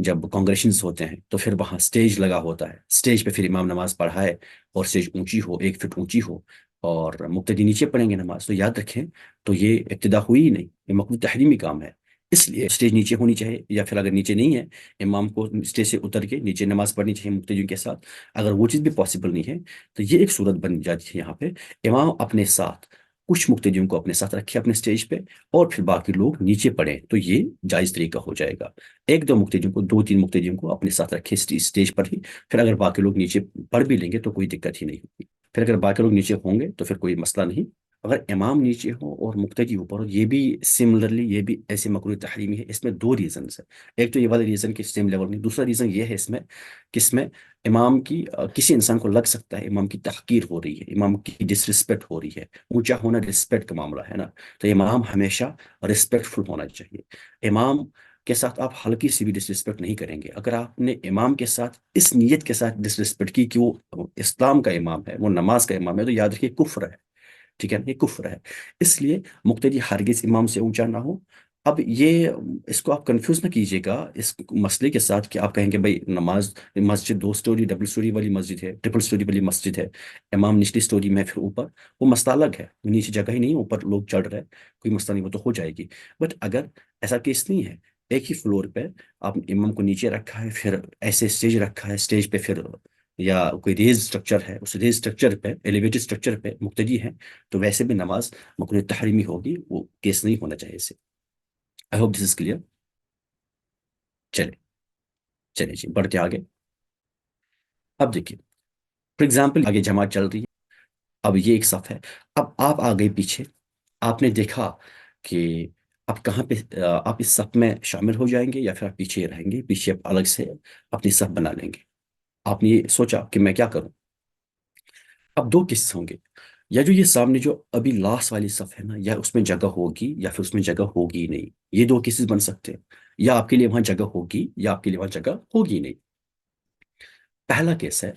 جب کانگریشنز ہوتے ہیں تو پھر وہاں اسٹیج لگا ہوتا ہے، اسٹیج پہ پھر امام نماز پڑھائے اور اسٹیج اونچی ہو، 1 فٹ اونچی ہو، اور مقتدی نیچے پڑھیں گے نماز، تو یاد رکھیں تو یہ ابتدا ہوئی ہی نہیں، یہ مکروہ تحریمی کام ہے۔ اس لیے اسٹیج نیچے ہونی چاہیے، یا پھر اگر نیچے نہیں ہے، امام کو اسٹیج سے اتر کے نیچے نماز پڑھنی چاہیے مقتدیوں کے ساتھ۔ اگر وہ چیز بھی پاسبل نہیں ہے تو یہ ایک صورت بن جاتی ہے یہاں پہ، امام اپنے ساتھ کچھ مقتدیوں کو اپنے ساتھ رکھے اپنے اسٹیج پہ، اور پھر باقی لوگ نیچے پڑھیں، تو یہ جائز طریقہ ہو جائے گا۔ 1 2 مقتدیوں کو، 2 3 مقتدیوں کو اپنے ساتھ رکھے اسٹیج پر ہی، پھر اگر باقی لوگ نیچے پڑھ بھی لیں گے تو کوئی دقت ہی نہیں ہوگی۔ پھر اگر باقی لوگ نیچے ہوں گے تو پھر کوئی مسئلہ نہیں۔ اگر امام نیچے ہو اور مقتدی اوپر ہو، یہ بھی سملرلی یہ بھی ایسے مکروہ تحریمی ہے۔ اس میں 2 ریزنس ہیں، ایک تو یہ والا ریزن کہ سیم لیول نہیں، دوسرا ریزن یہ ہے اس میں کہ اس میں امام کی کسی انسان کو لگ سکتا ہے امام کی تحقیر ہو رہی ہے، امام کی ڈس رسپیکٹ ہو رہی ہے۔ اونچا ہونا رسپیکٹ کا معاملہ ہے نا، تو امام ہمیشہ رسپیکٹ فل ہونا چاہیے۔ امام کے ساتھ آپ ہلکی سی بھی ڈس رسپیکٹ نہیں کریں گے۔ اگر آپ نے امام کے ساتھ اس نیت کے ساتھ ڈس رسپیکٹ کی کہ وہ اسلام کا امام ہے، وہ نماز کا امام ہے، تو یاد رکھیے کفر ہے، ٹھیک ہے نا، یہ کفر ہے۔ اس لیے مقتدی ہرگز امام سے اونچا نہ ہو۔ اب یہ اس کو آپ کنفیوز نہ کیجیے گا اس مسئلے کے ساتھ کہ آپ کہیں گے بھائی نماز، مسجد 2 سٹوری ڈبل سٹوری والی مسجد ہے، ٹرپل سٹوری والی مسجد ہے، امام نچلی سٹوری میں پھر اوپر، وہ مسئلہ الگ ہے، نیچے جگہ ہی نہیں، اوپر لوگ چڑھ رہے، کوئی مسئلہ نہیں، وہ تو ہو جائے گی۔ بٹ اگر ایسا کیس نہیں ہے، ایک ہی فلور پہ آپ امام کو نیچے رکھا ہے، پھر ایسے اسٹیج رکھا ہے، اسٹیج پہ پھر یا کوئی ریز اسٹرکچر ہے، اس ریز اسٹرکچر پہ، ایلیویٹڈ اسٹرکچر پہ مقتدی ہے، تو ویسے بھی نماز مکروہ تحریمی ہوگی، وہ کیس نہیں ہونا چاہیے اسے۔ آئی ہوپ دس از کلیئر۔ چلے چلے جی، بڑھتے آگے۔ اب دیکھیے فار ایگزامپل آگے جماعت چل رہی ہے، اب یہ ایک صف ہے، اب آپ آ گئے پیچھے، آپ نے دیکھا کہ اب کہاں پہ آپ اس صف میں شامل ہو جائیں گے یا پھر آپ پیچھے رہیں گے، پیچھے آپ الگ سے اپنی صف بنا لیں گے۔ آپ نے یہ سوچا کہ میں کیا کروں۔ اب 2 قصے ہوں گے، یا جو یہ سامنے جو ابھی لاسٹ والی صف ہے نا، یا اس میں جگہ ہوگی یا پھر اس میں جگہ ہوگی ہی نہیں، یہ 2 کیسز بن سکتے ہیں، یا آپ کے لیے وہاں جگہ ہوگی یا آپ کے لیے وہاں جگہ ہوگی ہی نہیں۔ پہلا کیس ہے،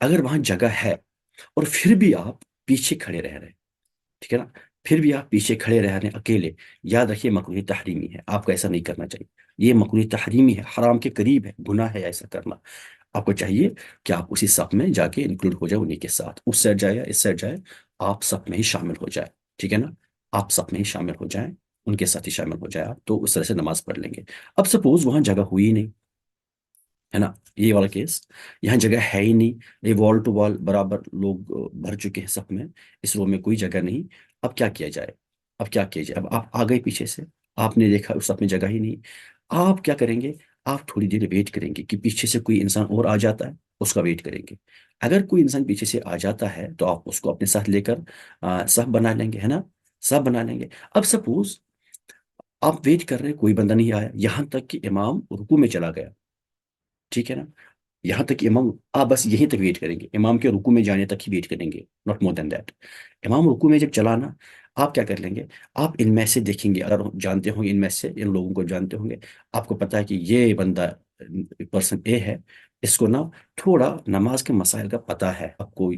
اگر وہاں جگہ ہے اور پھر بھی آپ پیچھے کھڑے رہ رہے ہیں، ٹھیک ہے نا، پھر بھی آپ پیچھے کھڑے رہ رہے ہیں اکیلے، یاد رکھیے مکروہ تحریمی ہے، آپ کو ایسا نہیں کرنا چاہیے، یہ مکروہ تحریمی ہے، حرام کے قریب ہے، گناہ ہے ایسا کرنا۔ آپ کو چاہیے کہ آپ اسی صف میں جا کے انکلوڈ ہو جائے انہیں کے ساتھ، اس سائڈ جائے یا اس سائڈ جائے، آپ صف میں ہی شامل ہو جائے، ٹھیک ہے نا، آپ صف میں ہی شامل ہو جائیں، ان کے ساتھ ہی شامل ہو جائے آپ، تو اس طرح سے نماز پڑھ لیں گے۔ اب سپوز وہاں جگہ ہوئی ہی نہیں، ہے نا، یہ والا کیس، یہاں جگہ ہے ہی نہیں، یہ وال ٹو وال برابر لوگ بھر چکے ہیں صف میں، اس رو میں کوئی جگہ نہیں، اب کیا کیا جائے؟ اب کیا کیا جائے؟ اب آپ آ گئے پیچھے سے، آپ نے دیکھا اس صف میں جگہ ہی نہیں، آپ کیا کریں گے؟ آپ تھوڑی دیر ویٹ کریں گے کہ پیچھے سے کوئی انسان اور آ جاتا ہے، اس کا ویٹ کریں گے۔ اگر کوئی انسان پیچھے سے آ جاتا ہے تو آپ اس کو اپنے ساتھ لے کر صف بنا لیں گے، ہے نا، صف بنا لیں گے۔ اب سپوز آپ ویٹ کر رہے ہیں، کوئی بندہ نہیں آیا، یہاں تک کہ امام رکوع میں چلا گیا، ٹھیک ہے نا، یہاں تک کہ امام، آپ بس یہیں تک ویٹ کریں گے، امام کے رکوع میں جانے تک ہی ویٹ کریں گے، ناٹ مور دین دیٹ۔ امام رکوع میں جب چلانا، آپ کیا کر لیں گے؟ آپ ان میں سے دیکھیں گے، اگر جانتے ہوں گے ان میں سے، ان لوگوں کو جانتے ہوں گے، آپ کو پتا ہے کہ یہ بندہ پرسن اے ہے، اس کو نا تھوڑا نماز کے مسائل کا پتہ ہے، آپ کو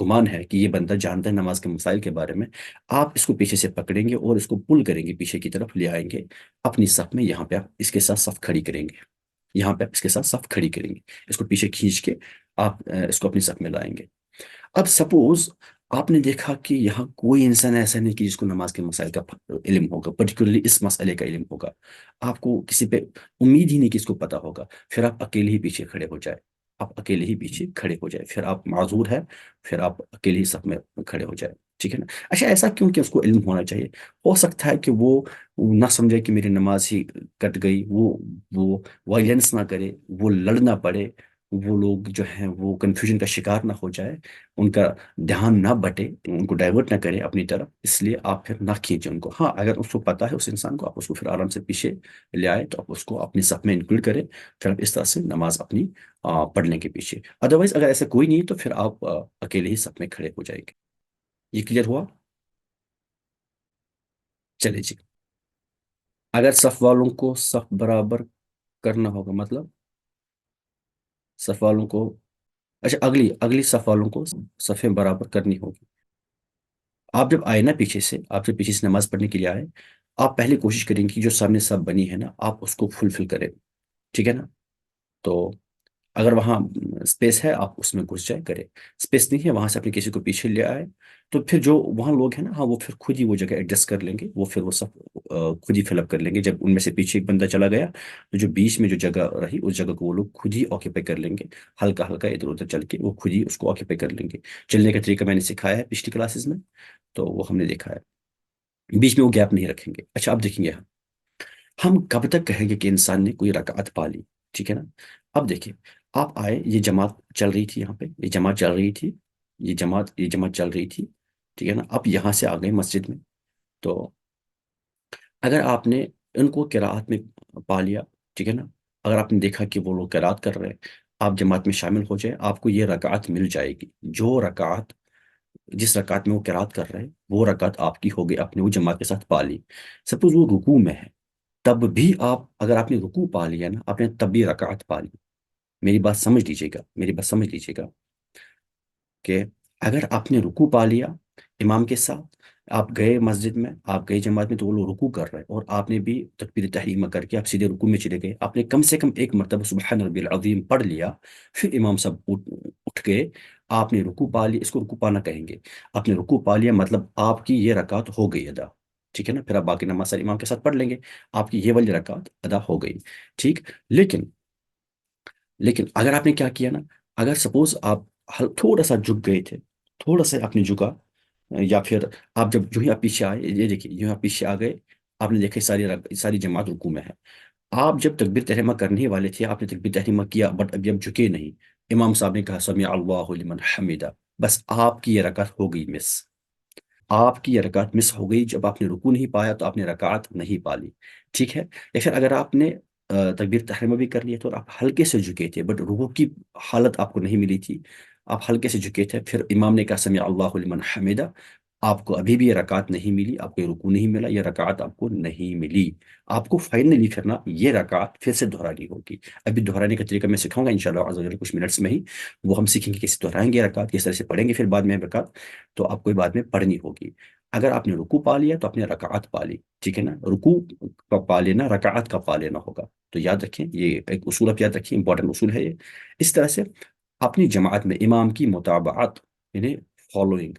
گمان ہے کہ یہ بندہ جانتا ہے نماز کے مسائل کے بارے میں، آپ اس کو پیچھے سے پکڑیں گے اور اس کو پل کریں گے، پیچھے کی طرف لے آئیں گے اپنی صف میں، یہاں پہ آپ اس کے ساتھ صف کھڑی کریں گے، یہاں پہ آپ اس کے ساتھ صف کھڑی کریں گے، اس کو پیچھے کھینچ کے آپ اس کو اپنی صف میں لائیں گے۔ اب سپوز آپ نے دیکھا کہ یہاں کوئی انسان ایسا نہیں کہ جس کو نماز کے مسائل کا علم ہوگا، پرٹیکولرلی اس مسئلے کا علم ہوگا، آپ کو کسی پہ امید ہی نہیں کہ اس کو پتا ہوگا، پھر آپ اکیلے ہی پیچھے کھڑے ہو جائے، آپ اکیلے ہی پیچھے کھڑے ہو جائے، پھر آپ معذور ہے، پھر آپ اکیلے ہی صف میں کھڑے ہو جائے، ٹھیک ہے نا۔ اچھا ایسا کیوں کہ اس کو علم ہونا چاہیے، ہو سکتا ہے کہ وہ نہ سمجھے کہ میری نماز ہی کٹ گئی، وہ وائلنس نہ کرے، وہ لڑنا پڑے، وہ لوگ جو ہیں وہ کنفیوژن کا شکار نہ ہو جائے، ان کا دھیان نہ بٹے، ان کو ڈائیورٹ نہ کرے اپنی طرف، اس لیے آپ پھر نہ کھینچیں ان کو۔ ہاں اگر اس کو پتا ہے اس انسان کو، آپ اس کو پھر آرام سے پیچھے لے آئے، تو آپ اس کو اپنی صف میں انکلوڈ کریں، پھر آپ اس طرح سے نماز اپنی پڑھ لیں گے پیچھے۔ ادروائز اگر ایسا کوئی نہیں تو پھر آپ اکیلے ہی صف میں کھڑے ہو جائیں گے۔ یہ کلیئر ہوا؟ چلے جی، اگر صف والوں کو صف برابر کرنا ہوگا، مطلب صف والوں کو، اچھا اگلی صف والوں کو صفیں برابر کرنی ہوگی۔ آپ جب آئے نا پیچھے سے، آپ جب پیچھے سے نماز پڑھنے کے لیے آئے، آپ پہلے کوشش کریں کہ جو سامنے صف بنی ہے نا، آپ اس کو فلفل کریں، ٹھیک ہے نا، تو اگر وہاں اسپیس ہے آپ اس میں گھس جائے کرے، اسپیس نہیں ہے وہاں سے اپنے کسی کو پیچھے لے آئے، تو پھر جو وہاں لوگ ہیں نا، ہاں وہ پھر خود ہی وہ جگہ ایڈجسٹ کر لیں گے، وہ پھر وہ سب خود ہی فل اپ کر لیں گے. جب ان میں سے پیچھے ایک بندہ چلا گیا تو جو بیچ میں جو جگہ رہی اس جگہ کو وہ لوگ خود ہی آکیپائی کر لیں گے، ہلکا ہلکا ادھر ادھر چل کے وہ خود ہی اس کو آکیپائی کر لیں گے. چلنے کا طریقہ میں نے سکھایا ہے پچھلی کلاسز میں، تو وہ ہم نے دیکھا ہے. بیچ میں وہ گیپ نہیں رکھیں گے. اچھا اب دیکھیں گے ہم کب تک کہیں گے کہ انسان نے کوئی رکعت پا لی؟ ٹھیک ہے نا. اب دیکھیں، آپ آئے، یہ جماعت چل رہی تھی، یہاں پہ یہ جماعت چل رہی تھی، یہ جماعت چل رہی تھی. ٹھیک ہے نا. اب یہاں سے آ گئے مسجد میں، تو اگر آپ نے ان کو قراءت میں پا لیا، ٹھیک ہے نا، اگر آپ نے دیکھا کہ وہ لوگ قراءت کر رہے ہیں، آپ جماعت میں شامل ہو جائے، آپ کو یہ رکعت مل جائے گی. جو رکعت جس رکعت میں وہ قراءت کر رہے ہیں وہ رکعت آپ کی ہو گئی، آپ نے وہ جماعت کے ساتھ پا لی. سپوز وہ رکوع میں ہے، تب بھی آپ، اگر آپ نے رکوع پا لیا نا، آپ نے تب بھی رکعت پا لی. میری بات سمجھ لیجیے گا، میری بات سمجھ لیجیے گا کہ اگر آپ نے رکوع پا لیا امام کے ساتھ، آپ گئے مسجد میں، آپ گئے جماعت میں، تو وہ لوگ رکوع کر رہے ہیں اور آپ نے بھی تکبیر تحریمہ کر کے آپ سیدھے رکوع میں چلے گئے، آپ نے کم سے کم ایک مرتبہ سبحان ربی العظیم پڑھ لیا. پھر امام صاحب اٹھ گئے، آپ نے رکوع پا لیا. اس کو رکوع پانا کہیں گے. آپ نے رکوع پا لیا مطلب آپ کی یہ رکعت ہو گئی ادا. ٹھیک ہے نا. پھر آپ باقی نماز سارے امام کے ساتھ پڑھ لیں گے، آپ کی یہ والی رکعت ادا ہو گئی. ٹھیک. لیکن اگر آپ نے کیا کیا نا، اگر سپوز آپ تھوڑا سا جھک گئے تھے، تھوڑا سا آپ نے جھکا، یا پھر آپ جب جو ہی آپ پیچھے آئے، یہ دیکھیے جو آپ پیچھے آ گئے، آپ نے دیکھا ساری جماعت رکوع میں ہے. آپ جب تکبیر تحریمہ کرنے ہی والے تھے، آپ نے تکبیر تحریمہ کیا، بٹ ابھی آپ جھکے نہیں. امام صاحب نے کہا سمیع اللہ لمن حمیدہ، بس آپ کی یہ رکعت ہو گئی مس. آپ کی یہ رکعت مس ہو گئی. جب آپ نے رکوع نہیں پایا تو آپ نے رکعت نہیں پا لی. ٹھیک ہے. یا پھر اگر آپ نے تکبیر تحریمہ بھی کر لیا تو آپ ہلکے سے جھکے تھے، بٹ رکوع کی حالت آپ کو نہیں ملی تھی، آپ ہلکے سے جھکے تھے، پھر امام نے کہا سمیع اللہ لمن حمیدہ، آپ کو ابھی بھی یہ رکعت نہیں ملی، آپ کو یہ رکوع نہیں ملا، یہ رکعت آپ کو نہیں ملی. آپ کو فائنلی پھر نا یہ رکعت پھر سے دہرانی ہوگی. ابھی دہرانے کا طریقہ میں سکھاؤں گا انشاءاللہ عز و جل کچھ منٹس میں ہی. وہ ہم سیکھیں گے کیسے دہرائیں گے رکعت، کس طرح سے پڑھیں گے پھر بعد میں رکعت. تو آپ کو بعد میں پڑھنی ہوگی. اگر آپ نے رکوع پا لیا تو آپ نے رکعت پا لی. ٹھیک ہے نا. رکوع کا پا لینا رکعت کا پا لینا ہوگا. تو یاد رکھیں، یہ ایک اصول آپ یاد رکھیں، امپورٹنٹ اصول ہے یہ. اس طرح سے اپنی جماعت میں امام کی متابعت، یعنی فالوئنگ،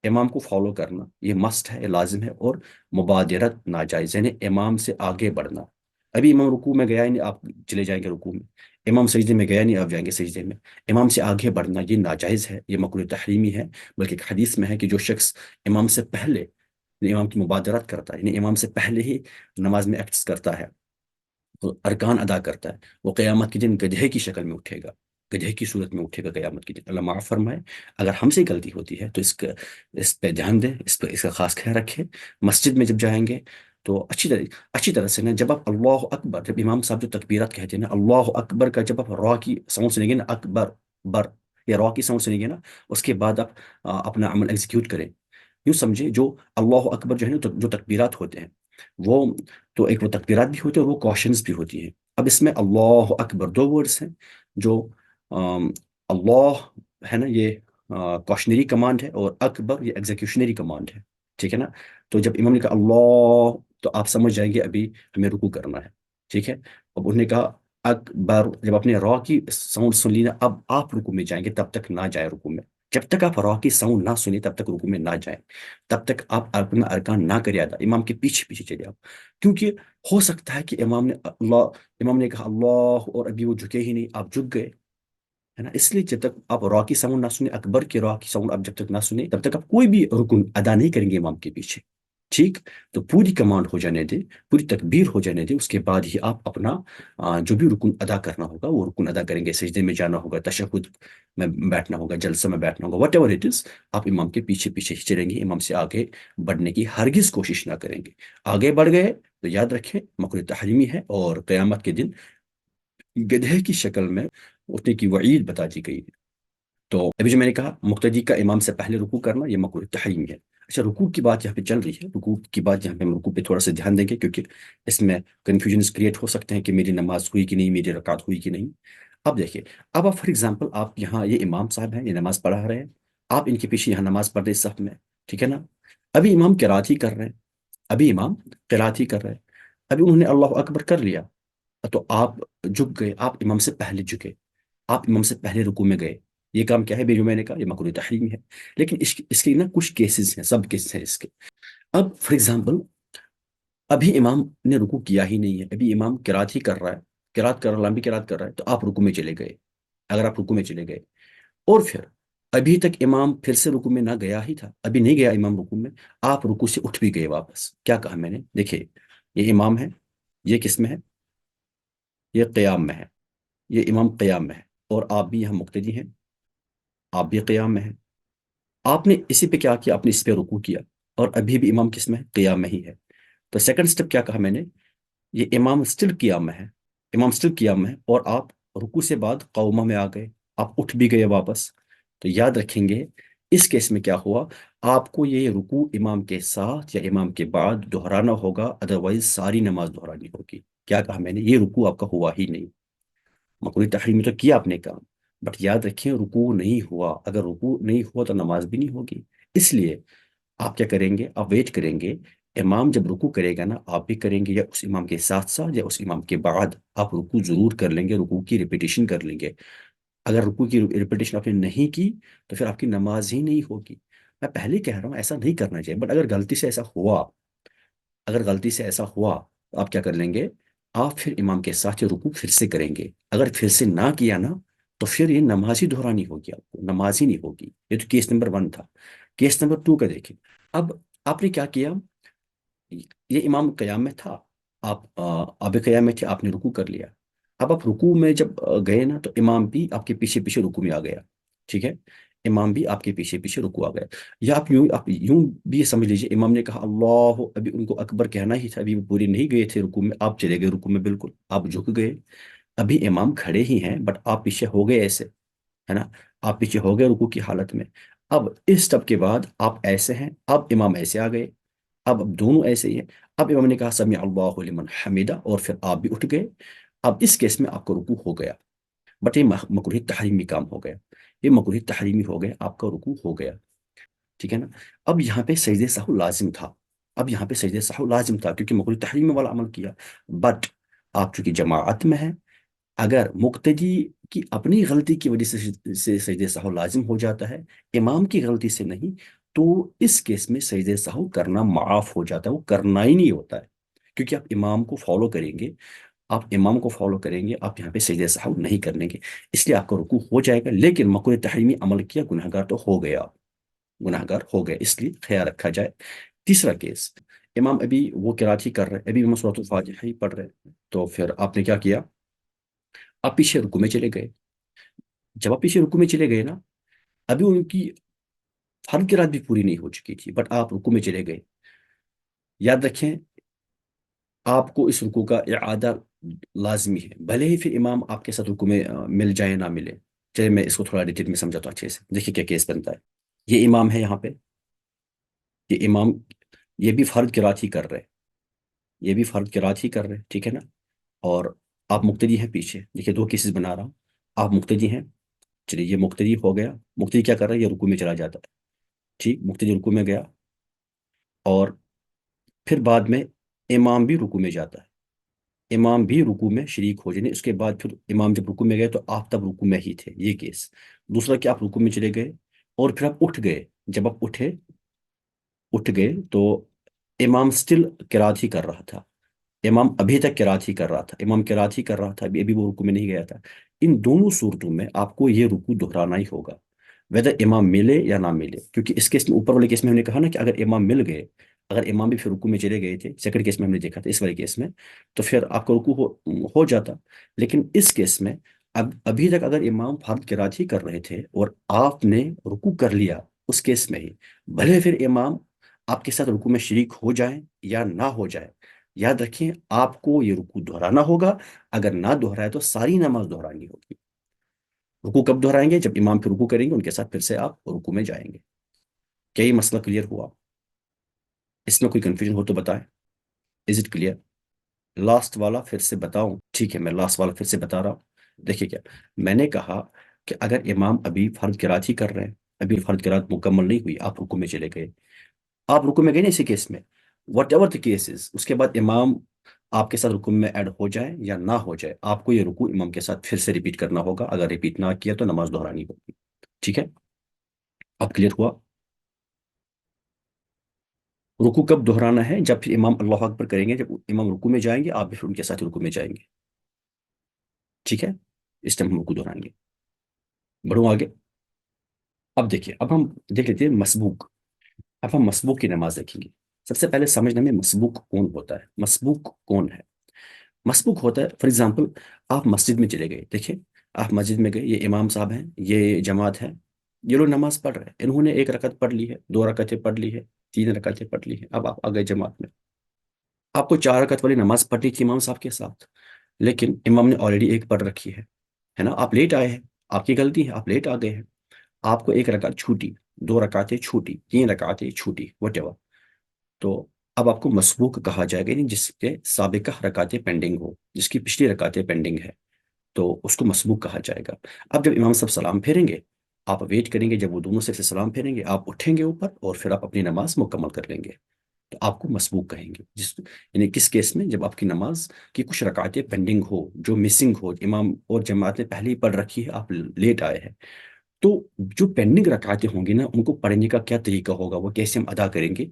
امام کو فالو کرنا یہ مسٹ ہے، یہ لازم ہے. اور مبادرت ناجائز، یعنی امام سے آگے بڑھنا. ابھی امام رکوع میں گیا ہی نہیں، آپ چلے جائیں گے رکوع میں. امام سجدے میں گیا نہیں، آپ جائیں گے سجدے میں. امام سے آگے بڑھنا یہ ناجائز ہے، یہ مکروہ تحریمی ہے. بلکہ ایک حدیث میں ہے کہ جو شخص امام سے پہلے، یعنی امام کی مبادرت کرتا ہے، یعنی امام سے پہلے ہی نماز میں ایکٹس کرتا ہے، وہ ارکان ادا کرتا ہے، وہ قیامت کے دن گدھے کی شکل میں اٹھے گا، گدھے کی صورت میں اٹھے گا قیامت کے دن. اللہ معاف فرمائے. اگر ہم سے غلطی ہوتی ہے تو اس پہ دھیان دیں، اس کا خاص خیال رکھیں. مسجد میں جب جائیں گے تو اچھی طرح سے نا، جب آپ اللہ اکبر، جب امام صاحب جو تکبیرات کہتے ہیں نا اللہ اکبر کا، جب آپ را کی ساؤنڈ سنیں گے نا، اکبر بر، یا را کی ساؤنڈ سنیں گے نا، اس کے بعد آپ اپنا عمل ایگزیکیوٹ کریں. یوں سمجھے جو اللہ اکبر جو ہے نا، جو تکبیرات ہوتے ہیں وہ، تو ایک وہ تکبیرات بھی ہوتے ہیں اور وہ کوشنز بھی ہوتی ہیں. اب اس میں اللہ اکبر دو ورڈز ہیں. جو آم، اللہ ہے نا، یہ کوشنری کمانڈ ہے، اور اکبر یہ ایگزیکیوشنری کمانڈ ہے. ٹھیک ہے نا. تو جب امام نے کہا اللہ، تو آپ سمجھ جائیں گے ابھی ہمیں رکوع کرنا ہے. ٹھیک ہے. اب انہوں نے کہا اکبر، جب آپ نے را کی ساؤنڈ سن لی نا، اب آپ رکوع میں جائیں گے، تب تک نہ جائے رکوع میں. جب تک آپ را کی ساؤنڈ نہ سنیں تب تک رکوع میں نہ جائیں. تب تک آپ اپنا ارکان نہ کرے ادا، امام کے پیچھے پیچھے چلے آپ. کیونکہ ہو سکتا ہے کہ امام نے کہا اللہ اور ابھی وہ جھکے ہی نہیں، آپ جھک گئے، ہے نا. اس لیے جب تک آپ را کی ساؤنڈ نہ سنیں، اکبر کی را کی ساؤنڈ آپ جب تک نہ سنیں، تب تک آپ کوئی بھی رکن ادا نہیں کریں گے امام کے پیچھے. ٹھیک. تو پوری کمانڈ ہو جانے دیں، پوری تکبیر ہو جانے دیں، اس کے بعد ہی آپ اپنا جو بھی رکن ادا کرنا ہوگا وہ رکن ادا کریں گے. سجدے میں جانا ہوگا، تشہد میں بیٹھنا ہوگا، جلسہ میں بیٹھنا ہوگا، واٹ ایور اٹ از، آپ امام کے پیچھے پیچھے ہی چلیں گے. امام سے آگے بڑھنے کی ہرگز کوشش نہ کریں گے. آگے بڑھ گئے تو یاد رکھیں مکروہ تحریمی ہے، اور قیامت کے دن گدھے کی شکل میں اٹھنے کی وعید بتا دی گئی ہے. تو ابھی جو میں نے کہا مقتدی کا امام سے پہلے رکوع کرنا یہ مکروہ تحریم ہے. اچھا، رکوع کی بات یہاں پہ چل رہی ہے، رکوع کی بات یہاں پہ ہم رکوع پہ تھوڑا سا دھیان دیں گے، کیونکہ اس میں کنفیوژنس کریٹ ہو سکتے ہیں کہ میری نماز ہوئی کہ نہیں، میری رکعت ہوئی کہ نہیں. اب دیکھیے، اب آپ فار ایگزامپل آپ یہاں، یہ امام صاحب ہیں، یہ نماز پڑھا رہے ہیں، آپ ان کے پیچھے یہاں نماز پڑھ رہے صف میں. ٹھیک ہے نا. ابھی امام قرات ہی کر رہے ہیں، ابھی امام قرات ہی کر رہے ہیں، ابھی انہوں نے اللہ اکبر کر لیا. تو آپ جھک گئے، آپ امام سے پہلے جھکے، آپ امام سے پہلے رکوع میں گئے، یہ کام کیا ہے بے جو میں نے کہا، یہ مکروہ تحریمی ہے۔ لیکن اس کے نا کچھ کیسز ہیں، سب کیسز ہیں اس کے۔ اب فار ایگزامپل، ابھی امام نے رکوع کیا ہی نہیں ہے، ابھی امام قرات ہی کر رہا ہے، قرات کر رہا، لمبی قرات کر رہا ہے، تو آپ رکوع میں چلے گئے۔ اگر آپ رکوع میں چلے گئے اور پھر ابھی تک امام پھر سے رکوع میں نہ گیا ہی تھا، ابھی نہیں گیا امام رکوع میں، آپ رکوع سے اٹھ بھی گئے واپس، کیا کہا میں نے؟ دیکھیے، یہ امام ہے، یہ کس میں ہے؟ یہ قیام میں ہے، یہ امام قیام میں ہے، اور آپ بھی یہاں مقتدی ہیں، آپ بھی قیام میں ہیں۔ آپ نے اسی پہ کیا کیا؟ آپ نے اس پہ رکوع کیا، اور ابھی بھی امام کس میں ہے؟ قیام میں ہی ہے۔ تو سیکنڈ سٹیپ کیا کہا میں نے؟ یہ امام اسٹل قیام میں ہے، امام اسٹل قیام میں ہے، اور آپ رکوع سے بعد قومہ میں آ گئے، آپ اٹھ بھی گئے واپس۔ تو یاد رکھیں گے اس کیس میں کیا ہوا، آپ کو یہ رکوع امام کے ساتھ یا امام کے بعد دہرانا ہوگا، ادروائز ساری نماز دہرانی ہوگی۔ کیا کہا میں نے؟ یہ رکوع آپ کا ہوا ہی نہیں، مکروہ تحریم میں تو کیا آپ نے کام، بٹ یاد رکھیں رکوع نہیں ہوا، اگر رکوع نہیں ہوا تو نماز بھی نہیں ہوگی۔ اس لیے آپ کیا کریں گے؟ آپ ویٹ کریں گے، امام جب رکوع کرے گا نا، آپ بھی کریں گے، یا اس امام کے ساتھ ساتھ یا اس امام کے بعد آپ رکوع ضرور کر لیں گے، رکوع کی ریپیٹیشن کر لیں گے۔ اگر رکوع کی ریپیٹیشن آپ نے نہیں کی تو پھر آپ کی نماز ہی نہیں ہوگی۔ میں پہلے کہہ رہا ہوں ایسا نہیں کرنا چاہیے، بٹ اگر غلطی سے ایسا ہوا، اگر غلطی سے ایسا ہوا تو آپ کیا کر لیں گے؟ آپ پھر امام کے ساتھ یہ رکوع پھر سے کریں گے۔ اگر پھر سے نہ کیا نا تو پھر یہ نماز ہی دہرانی ہوگی، آپ کو نماز ہی نہیں ہوگی۔ یہ تو کیس نمبر 1 تھا۔ کیس نمبر 2 کا دیکھیں۔ اب آپ نے کیا کیا؟ یہ امام قیام میں تھا، آپ قیام میں تھے، آپ نے رکوع کر لیا۔ اب آپ رکوع میں جب گئے نا، تو امام بھی آپ کے پیچھے پیچھے رکوع میں آ گیا، ٹھیک ہے؟ امام بھی آپ کے پیچھے پیچھے رکوع آ گیا، یا آپ یوں بھی یہ سمجھ لیجیے، امام نے کہا اللہ، ابھی ان کو اکبر کہنا ہی تھا، ابھی وہ پورے نہیں گئے تھے رکوع میں، آپ چلے گئے رکوع میں، بالکل آپ جھک گئے۔ ابھی امام کھڑے ہی ہیں بٹ آپ پیچھے ہو گئے ایسے، ہے نا؟ آپ پیچھے ہو گئے رکوع کی حالت میں۔ اب اس سٹیپ کے بعد آپ ایسے ہیں، اب امام ایسے آ گئے، اب دونوں ایسے ہی ہیں۔ اب امام نے کہا سمیع اللہ لمن حمیدہ، اور پھر آپ بھی اٹھ گئے۔ اب اس کیس میں آپ کا رکوع ہو گیا، بٹ یہ مکروہ تحریمی کام ہو گیا، یہ مکروہ تحریمی ہو گیا، آپ کا رکوع ہو گیا، ٹھیک ہے نا؟ اب یہاں پہ سجدہ سہو لازم تھا، اب یہاں پہ سجدہ سہو لازم تھا کیونکہ مکروہ تحریمی والا عمل کیا، بٹ آپ چونکہ جماعت میں ہیں، اگر مقتدی کی اپنی غلطی کی وجہ سے سجدہ سہو لازم ہو جاتا ہے، امام کی غلطی سے نہیں، تو اس کیس میں سجدہ سہو کرنا معاف ہو جاتا ہے، وہ کرنا ہی نہیں ہوتا ہے، کیونکہ آپ امام کو فالو کریں گے، آپ امام کو فالو کریں گے، آپ یہاں پہ سجدہ سہو نہیں کرنے گے، اس لیے آپ کا رکوع ہو جائے گا، لیکن مکروہ تحریمی عمل کیا، گناہگار تو ہو گیا، گناہگار ہو گئے، اس لیے خیال رکھا جائے۔ تیسرا کیس، امام ابھی وہ قرات ہی کر رہے، ابھی امام سورۃ الفاتحہ ہی پڑھ رہے، تو پھر آپ نے کیا کیا؟ آپ پیچھے رکوع میں چلے گئے۔ جب آپ پیچھے رکوع میں چلے گئے نا، ابھی ان کی فرض قرات بھی پوری نہیں ہو چکی تھی، بٹ آپ رکوع میں چلے گئے۔ یاد رکھیں آپ کو اس رکوع کا اعادہ لازمی ہے، بھلے ہی پھر امام آپ کے ساتھ رکوع میں مل جائے نہ ملے۔ چلے میں اس کو تھوڑا ڈیٹیل میں سمجھاتا ہوں اچھے سے، دیکھیے کیا کیس بنتا ہے۔ یہ امام ہے یہاں پہ، یہ امام، یہ بھی فرض قرات ہی کر رہے، یہ بھی فرض قرات ہی کر رہے، ٹھیک ہے نا؟ اور آپ مقتدی ہیں پیچھے، دیکھیے 2 کیسز بنا رہا ہوں، آپ مقتدی ہیں، چلیے یہ مقتدی ہو گیا، مقتدی کیا کر رہا ہے؟ یہ رکوع میں چلا جاتا ہے، ٹھیک، مقتدی رکوع میں گیا، اور پھر بعد میں امام بھی رکوع میں جاتا ہے، امام بھی رکوع میں شریک ہو جائے، اس کے بعد پھر امام جب رکوع میں گئے تو آپ تب رکوع میں ہی تھے، یہ کیس۔ دوسرا کہ آپ رکوع میں چلے گئے اور پھر آپ اٹھ گئے، جب آپ اٹھ گئے تو امام سٹل قرات ہی کر رہا تھا، امام ابھی تک قرات ہی کر رہا تھا، امام قرات ہی کر رہا تھا، ابھی وہ رکوع میں نہیں گیا تھا۔ ان دونوں صورتوں میں آپ کو یہ رکوع دہرانا ہی ہوگا، ویدر امام ملے یا نہ ملے، کیونکہ اس کیس میں، اوپر والے کیس میں ہم نے کہا نا کہ اگر امام مل گئے، اگر امام بھی پھر رکوع میں چلے گئے تھے، سیکنڈ کیس میں ہم نے دیکھا تھا، اس والے کیس میں تو پھر آپ کا رکوع ہو جاتا، لیکن اس کیس میں ابھی تک اگر امام فرض قرات ہی کر رہے تھے اور آپ نے رکوع کر لیا، اس کیس میں ہی بھلے پھر امام آپ کے ساتھ رکوع میں شریک ہو جائیں یا نہ ہو جائے، یاد رکھیں آپ کو یہ رکوع دہرانا ہوگا، اگر نہ دہرائے تو ساری نماز دہرانی ہوگی۔ رکوع کب دہرائیں گے؟ جب امام پھر رکوع کریں گے، ان کے ساتھ پھر سے آپ رکوع میں جائیں گے۔ کیا یہ مسئلہ کلیئر ہوا؟ اس میں کوئی کنفیوژن ہو تو بتائیں، از اٹ کلیئر؟ لاسٹ والا پھر سے بتاؤں؟ ٹھیک ہے، میں لاسٹ والا پھر سے بتا رہا ہوں، دیکھیے کیا میں نے کہا کہ اگر امام ابھی فرض قرات ہی کر رہے ہیں، ابھی فرض قرات مکمل نہیں ہوئی، آپ رکوع میں چلے گئے، آپ رکوع میں گئے نا اسی کیس میں، whatever the case is, اس کے بعد امام آپ کے ساتھ رکوع میں ایڈ ہو جائے یا نہ ہو جائے، آپ کو یہ رکوع امام کے ساتھ پھر سے ریپیٹ کرنا ہوگا، اگر ریپیٹ نہ کیا تو نماز دہرانی ہوگی. ٹھیک ہے، اب کلیئر ہوا؟ رکوع کب دہرانا ہے؟ جب پھر امام اللہ اکبر کریں گے، جب امام رکوع میں جائیں گے آپ بھی پھر ان کے ساتھ رکوع میں جائیں گے. ٹھیک ہے، اس ٹائم ہم رکوع دہرائیں گے. بڑھوں آگے. اب دیکھیے، اب ہم دیکھ لیتے ہیں مسبوق. اب ہم مسبوق کی نماز دیکھیں گے. سب سے پہلے سمجھنے میں مسبوق کون ہوتا ہے. مسبوق کون ہے؟ مسبوق ہوتا ہے، فار ایگزامپل آپ مسجد میں چلے گئے. دیکھیں، آپ مسجد میں گئے، یہ امام صاحب ہیں، یہ جماعت ہے، یہ لوگ نماز پڑھ رہے ہیں. انہوں نے ایک رکعت پڑھ لی ہے، دو رکعتیں پڑھ لی ہے، تین رکعتیں پڑھ لی ہے. اب آپ آ گئے جماعت میں. آپ کو چار رکعت والی نماز پڑھنی تھی امام صاحب کے ساتھ، لیکن امام نے آلریڈی ایک پڑھ رکھی ہے نا. آپ لیٹ آئے ہیں، آپ کی غلطی ہے، آپ لیٹ آ گئے ہیں. آپ کو ایک رکعت چھوٹی، دو رکعتیں چھوٹی، تین رکعتیں چھوٹی، وٹ ایور. تو اب آپ کو مسبوق کہا جائے گا، یعنی جس کے سابقہ رکعتیں پینڈنگ ہو، جس کی پچھلی رکعتیں پینڈنگ ہے، تو اس کو مسبوق کہا جائے گا. اب جب امام صاحب سلام پھیریں گے، آپ ویٹ کریں گے جب وہ دونوں سے سلام پھیریں گے، آپ اٹھیں گے اوپر اور پھر آپ اپنی نماز مکمل کر لیں گے. تو آپ کو مسبوق کہیں گے. یعنی کس کیس میں؟ جب آپ کی نماز کی کچھ رکعتیں پینڈنگ ہو، جو مسنگ ہو، امام اور جماعت نے پہلے ہی پڑھ رکھی ہے، آپ لیٹ آئے ہیں. تو جو پینڈنگ رکعتیں ہوں گی نا، ان کو پڑھنے کا کیا طریقہ ہوگا، وہ کیسے ہم ادا کریں گے،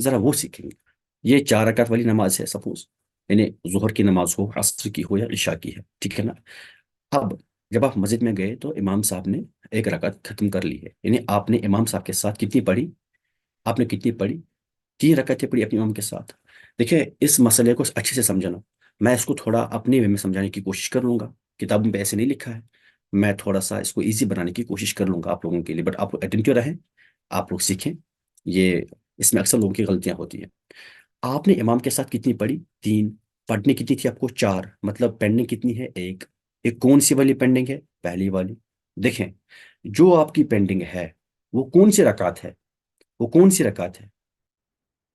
ذرا وہ سیکھیں گے. یہ چار رکعت والی نماز ہے سپوز، یعنی ظہر کی نماز ہو، عصر کی ہو یا عشاء کی ہے. ٹھیک ہے نا. اب جب آپ مسجد میں گئے تو امام صاحب نے ایک رکعت ختم کر لی ہے، یعنی آپ نے امام صاحب کے ساتھ کتنی پڑھی؟ آپ نے کتنی پڑھی؟ تین رکعتیں پڑھی اپنے امام کے ساتھ. دیکھیں، اس مسئلے کو اچھے سے سمجھنا. میں اس کو تھوڑا اپنے وے میں سمجھانے کی کوشش کر لوں گا، کتابوں پہ ایسے نہیں لکھا ہے. میں تھوڑا سا اس کو ایزی بنانے کی کوشش کر لوں گا آپ لوگوں کے لیے، بٹ آپ لوگ اٹینٹو رہیں، آپ لوگ سیکھیں. یہ اس میں اکثر لوگوں کی غلطیاں ہوتی ہیں. آپ نے امام کے ساتھ کتنی پڑھی؟ تین. پڑھنی کتنی تھی آپ کو؟ چار. مطلب پینڈنگ کتنی ہے؟ ایک. ایک کون سی والی پینڈنگ ہے؟ پہلی والی. دیکھیں، جو آپ کی پینڈنگ ہے وہ کون سی رکعت ہے؟ وہ کون سی رکعت ہے؟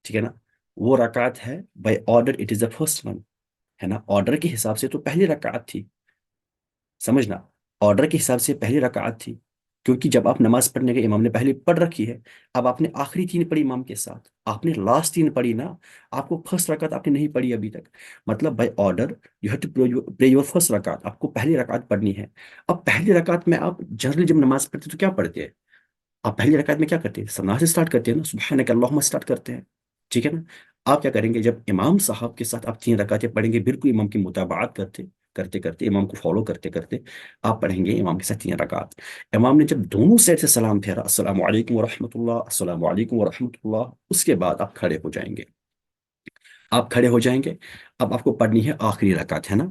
ٹھیک ہے نا. وہ رکعت ہے by order, it is the first one, ہے نا. آرڈر کے حساب سے تو پہلی رکعت تھی، سمجھنا. آرڈر کے حساب سے پہلی رکعت تھی، کیونکہ جب آپ نماز پڑھنے کے امام نے پہلے پڑھ رکھی ہے. اب آپ نے آخری تین پڑھی امام کے ساتھ، آپ نے لاسٹ تین پڑھی نا. آپ کو فرسٹ رکعت آپ نے نہیں پڑھی ابھی تک. مطلب by order you have to pray your first رکعت، آپ کو پہلی رکعت پڑھنی ہے. اب پہلی رکعت میں آپ جنرلی جب نماز پڑھتے تو کیا پڑھتے ہیں؟ آپ پہلی رکعت میں کیا کرتے ہیں؟ ثنا سے اسٹارٹ کرتے ہیں نا، سبحانک اللہم اسٹارٹ کرتے ہیں. ٹھیک ہے نا. آپ کیا کریں گے؟ جب امام صاحب کے ساتھ آپ تین رکعتیں پڑھیں گے، بالکل امام کی متابعت کرتے کرتے کرتے، امام کو فالو کرتے کرتے آپ پڑھیں گے امام کے ساتھ تین رکعت. امام نے جب دونوں سائڈ سے سلام پھیرا، السلام علیکم ورحمۃ اللہ، السلام علیکم ورحمۃ اللہ، اس کے بعد آپ کھڑے ہو جائیں گے. آپ کھڑے ہو جائیں گے. اب آپ کو پڑھنی ہے آخری رکعت، ہے نا.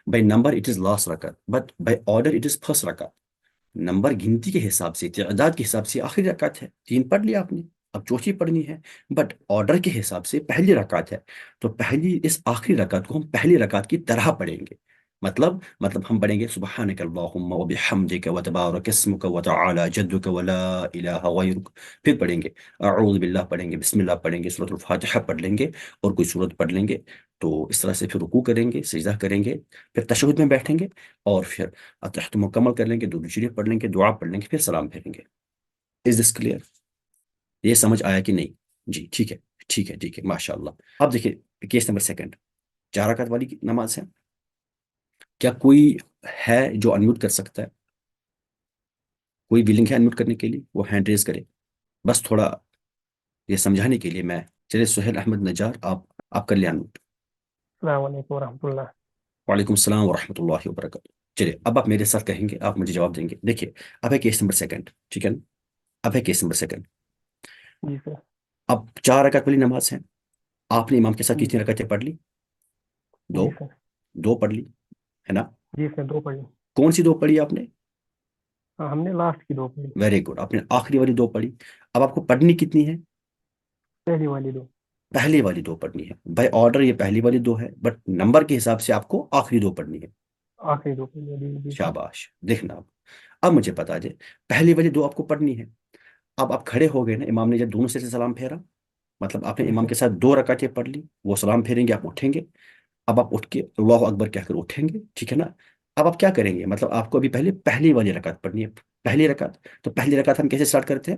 By number it is last رکعت، but by order it is first رکعت. نمبر گنتی کے حساب سے، تعداد کے حساب سے آخری رکعت ہے. تین پڑھ لیا آپ نے، اب چوتھی پڑھنی ہے. بٹ آرڈر کے حساب سے پہلی رکعت ہے، تو پہلی اس آخری رکعت کو ہم پہلی رکعت کی طرح پڑھیں گے. مطلب ہم پڑھیں گے سبحانک اللہم وبحمدک وتبارک اسمک وتعالی جدک ولا الہ غیرک. پھر پڑھیں گے اعوذ باللہ، پڑھیں گے بسم اللہ، پڑھیں گے سورۃ الفاتحہ پڑھ لیں گے، اور کوئی سورت پڑھ لیں گے. تو اس طرح سے پھر رکوع کریں گے، سجدہ کریں گے، پھر تشہد میں بیٹھیں گے، اور پھر تحت مکمل کر لیں گے، درود شریف پڑھ لیں گے، دعا پڑھ لیں گے، پھر سلام پھیریں گے. از دس کلیئر؟ یہ سمجھ آیا کہ نہیں؟ جی ٹھیک ہے، ٹھیک ہے، ٹھیک ہے، ماشاء اللہ. اب دیکھیے کیس نمبر سیکنڈ، چار رکعت والی نماز ہے. کیا کوئی ہے جو انمیوٹ کر سکتا ہے؟ کوئی ولنگ ہے انمیوٹ کرنے کے لیے؟ وہ ہینڈ ریز کرے. بس تھوڑا یہ سمجھانے کے لیے میں. چلیے سہیل احمد نجار، آپ کر لیں انمیوٹ. السلام علیکم ورحمۃ اللہ. وعلیکم السلام ورحمۃ اللہ وبرکاتہ. چلیے اب آپ میرے ساتھ کہیں گے، آپ مجھے جواب دیں گے. دیکھیے، اب ہے کیس نمبر سیکنڈ، ٹھیک ہے نا. اب ہے کیس نمبر سیکنڈ. جی سر. اب چار رکعت والی نماز ہے. آپ نے امام کے ساتھ جی کتنی رکعتیں پڑھ لی؟ دو. جی سر. دو پڑھ لی، ہے نا. جی سر، دو پڑھی. کون سی دو پڑھی آپ نے؟ ہاں، ہم نے لاسٹ کی دو پڑھی. ویری گڈ، آپ نے آخری والی دو پڑھی. اب آپ کو پڑھنی کتنی ہے؟ پہلی والی دو. پہلی والی دو پڑھنی ہے. بائی آرڈر یہ پہلی والی دو ہے، بٹ نمبر کے حساب سے آپ کو آخری دو پڑھنی ہے. آخری دو پڑھی. جی جی سر. شاباش. دیکھنا اب مجھے بتا دے، پہلی والی دو آپ کو پڑھنی ہے. اب آپ کھڑے ہو گئے نا، امام نے جب دونوں سے سلام پھیرا، مطلب آپ نے جی امام سر. کے ساتھ دو رکعتیں پڑھ لی، وہ سلام پھیریں گے، آپ اٹھیں گے. اب آپ اٹھ کے اللہ اکبر کہہ کر اٹھیں گے، ٹھیک ہے نا. اب آپ کیا کریں گے؟ مطلب آپ کو ابھی پہلے پہلی والی رکعت پڑھنی ہے. پہلی رکعت، تو پہلی رکعت ہم کیسے اسٹارٹ کرتے ہیں؟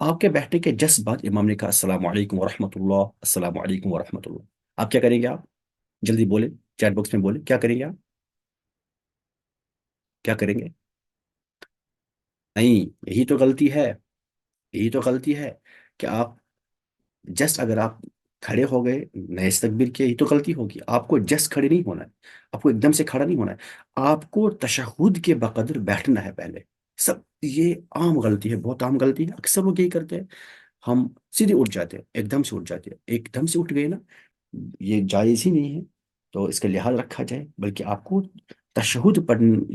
آپ کے بیٹھنے کے جس بعد امام نے کہا السلام علیکم ورحمۃ اللہ، السلام علیکم ورحمۃ اللہ، آپ کیا کریں گے؟ آپ جلدی بولیں، چیٹ باکس میں بولیں، کیا کریں گے آپ؟ کیا کریں گے؟ نہیں، یہی تو غلطی ہے، یہی تو غلطی ہے کہ آپ جسٹ اگر آپ کھڑے ہو گئے نئے تکبیر کے، یہی تو غلطی ہوگی، آپ کو جسٹ کھڑے نہیں ہونا ہے، آپ کو ایک دم سے کھڑا نہیں ہونا ہے، آپ کو تشہد کے بقدر بیٹھنا ہے پہلے سب۔ یہ عام غلطی ہے، بہت عام غلطی ہے، اکثر لوگ یہی کرتے ہیں، ہم سیدھے اٹھ جاتے ہیں، ایک دم سے اٹھ جاتے ہیں، ایک دم سے اٹھ گئے نا، یہ جائز ہی نہیں ہے، تو اس کا لحاظ رکھا جائے، بلکہ آپ کو تشہد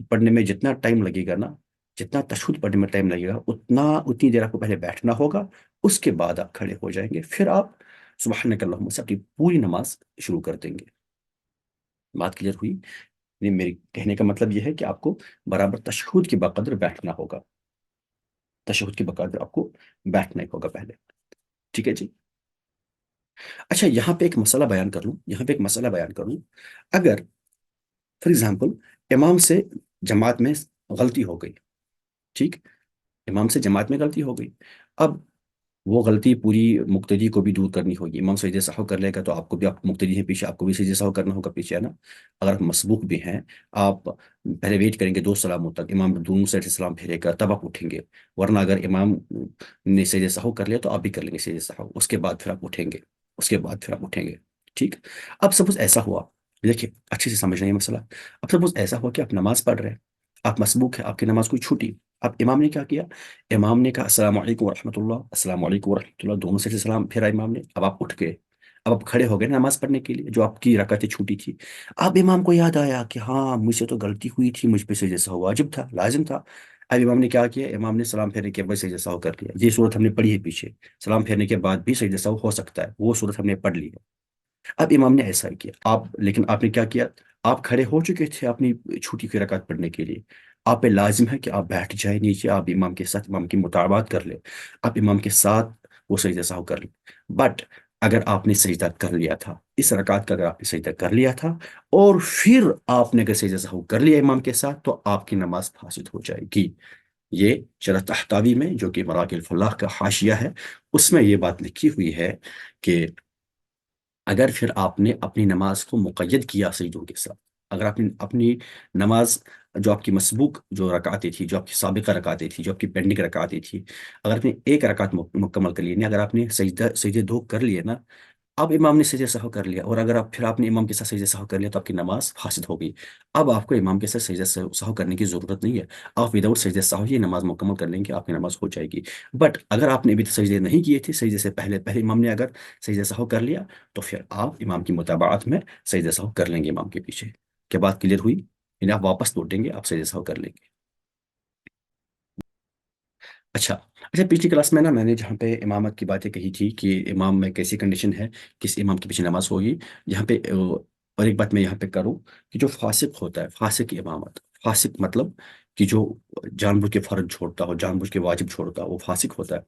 پڑھنے میں جتنا ٹائم لگے گا نا، جتنا تشہد پڑھنے میں ٹائم لگے گا اتنی دیر آپ کو پہلے بیٹھنا ہوگا، اس کے بعد آپ کھڑے ہو جائیں گے، پھر آپ سبحانک اللہم سے اپنی پوری نماز شروع کر دیں گے۔ بات کلیئر ہوئی؟ یعنی میری کہنے کا مطلب یہ ہے کہ آپ کو برابر تشہد کے بقدر بیٹھنا ہوگا، تشہد کے بقدر آپ کو بیٹھنا ہی ہوگا پہلے، ٹھیک ہے جی؟ اچھا، یہاں پہ ایک مسئلہ بیان کر لوں، یہاں پہ ایک مسئلہ بیان کر لوں، اگر فار ایگزامپل امام سے جماعت میں غلطی ہو گئی، ٹھیک، امام سے جماعت میں غلطی ہو گئی، اب وہ غلطی پوری مقتدی کو بھی دور کرنی ہوگی، امام سجدہ سہو کر لے گا تو آپ کو بھی، آپ مقتدی ہیں پیچھے، آپ کو بھی سجدہ سہو کرنا ہوگا پیچھے، ہے نا؟ اگر آپ مسبوق بھی ہیں، آپ پہلے ویٹ کریں گے دو سلاموں تک، امام دونوں سائڈ سے سلام پھیرے گا تب آپ اٹھیں گے، ورنہ اگر امام نے سجدہ سہو کر لیا تو آپ بھی کر لیں گے سجدہ سہو، اس کے بعد پھر آپ اٹھیں گے، اس کے بعد پھر آپ اٹھیں گے، ٹھیک؟ اب سپوز ایسا ہوا، دیکھیں اچھے سے سمجھ رہے ہیں مسئلہ، اب سپوز ایسا ہوا کہ آپ نماز پڑھ رہے ہیں، آپ مسبوق ہیں، آپ کی نماز کوئی چھوٹی، اب امام نے کیا کیا؟ امام نے کہا السلام علیکم ورحمۃ اللہ، السلام علیکم ورحمۃ اللہ، دونوں سے سلام پھیرا امام نے، اب آپ اٹھ گئے، اب آپ کھڑے ہو گئے نماز پڑھنے کے لیے جو آپ کی رکعتیں چھوٹی تھی، اب امام کو یاد آیا کہ ہاں مجھ سے تو غلطی ہوئی تھی، مجھ پہ سے جیسا واجب تھا، لازم تھا، اب امام نے کیا کیا؟ امام نے سلام پھیرنے کے بعد سجدہ سہو کر لیا، یہ صورت ہم نے پڑھی ہے پیچھے، سلام پھیرنے کے بعد بھی سجدہ سہو ہو سکتا ہے، وہ صورت ہم نے پڑھ لی ہے، اب امام نے ایسا ہی کیا، لیکن آپ نے کیا کیا؟ آپ کھڑے ہو چکے تھے اپنی چھوٹی کی رکعت پڑھنے کے لیے، آپ پہ لازم ہے کہ آپ بیٹھ جائیں نیچے، آپ امام کے ساتھ امام کی مطابقت کر لیں، آپ امام کے ساتھ وہ سجدہ سہو کر لیں، بٹ اگر آپ نے سجدہ کر لیا تھا اس رکعت کا، اگر آپ نے سجدہ کر لیا تھا اور پھر آپ نے اگر سجدہ سہو کر لیا امام کے ساتھ، تو آپ کی نماز فاسد ہو جائے گی۔ یہ شرح تحتاوی میں، جو کہ مراکل الفلاح کا حاشیہ ہے، اس میں یہ بات لکھی ہوئی ہے کہ اگر پھر آپ نے اپنی نماز کو مقید کیا سجدوں کے ساتھ، اگر آپ نے اپنی نماز جو آپ کی مسبوق جو رکعتیں تھی، جو آپ کی سابقہ رکعتیں تھی، جو آپ کی پینڈنگ رکعتیں تھی، اگر آپ نے ایک رکعت مکمل کر لی، یعنی اگر آپ نے سجدے دو کر لیے نا، اب امام نے سجدہ سہو کر لیا، اور اگر آپ نے امام کے ساتھ سجدہ سہو کر لیا تو آپ کی نماز فاسد ہو گئی، اب آپ کو امام کے ساتھ سجدہ سہو کرنے کی ضرورت نہیں ہے، آپ وداؤٹ سجدہ سہو یہ نماز مکمل کر لیں گے، آپ کی نماز ہو جائے گی۔ بٹ اگر آپ نے ابھی سجدے نہیں کیے تھے، سجدے سے پہلے پہلے امام نے اگر سجدہ سہو کر لیا، تو پھر آپ امام کی متابعت میں سجدہ سہو کر لیں گے امام کے پیچھے۔ کیا بات کلیئر ہوئی؟ یعنی آپ واپس لوٹیں گے، آپ سجدہ سہو کر لیں گے۔ اچھا اچھا، پچھلی کلاس میں نا میں نے جہاں پہ امامت کی باتیں کہی تھی کہ امام میں کیسی کنڈیشن ہے، کس امام کے پیچھے نماز ہوگی، یہاں پہ اور ایک بات میں یہاں پہ کروں کہ جو فاسق ہوتا ہے، فاسق کی امامت، فاسق مطلب کہ جو جان بوجھ کے فرض چھوڑتا ہو، جان بوجھ کے واجب چھوڑتا ہو، وہ فاسق ہوتا ہے،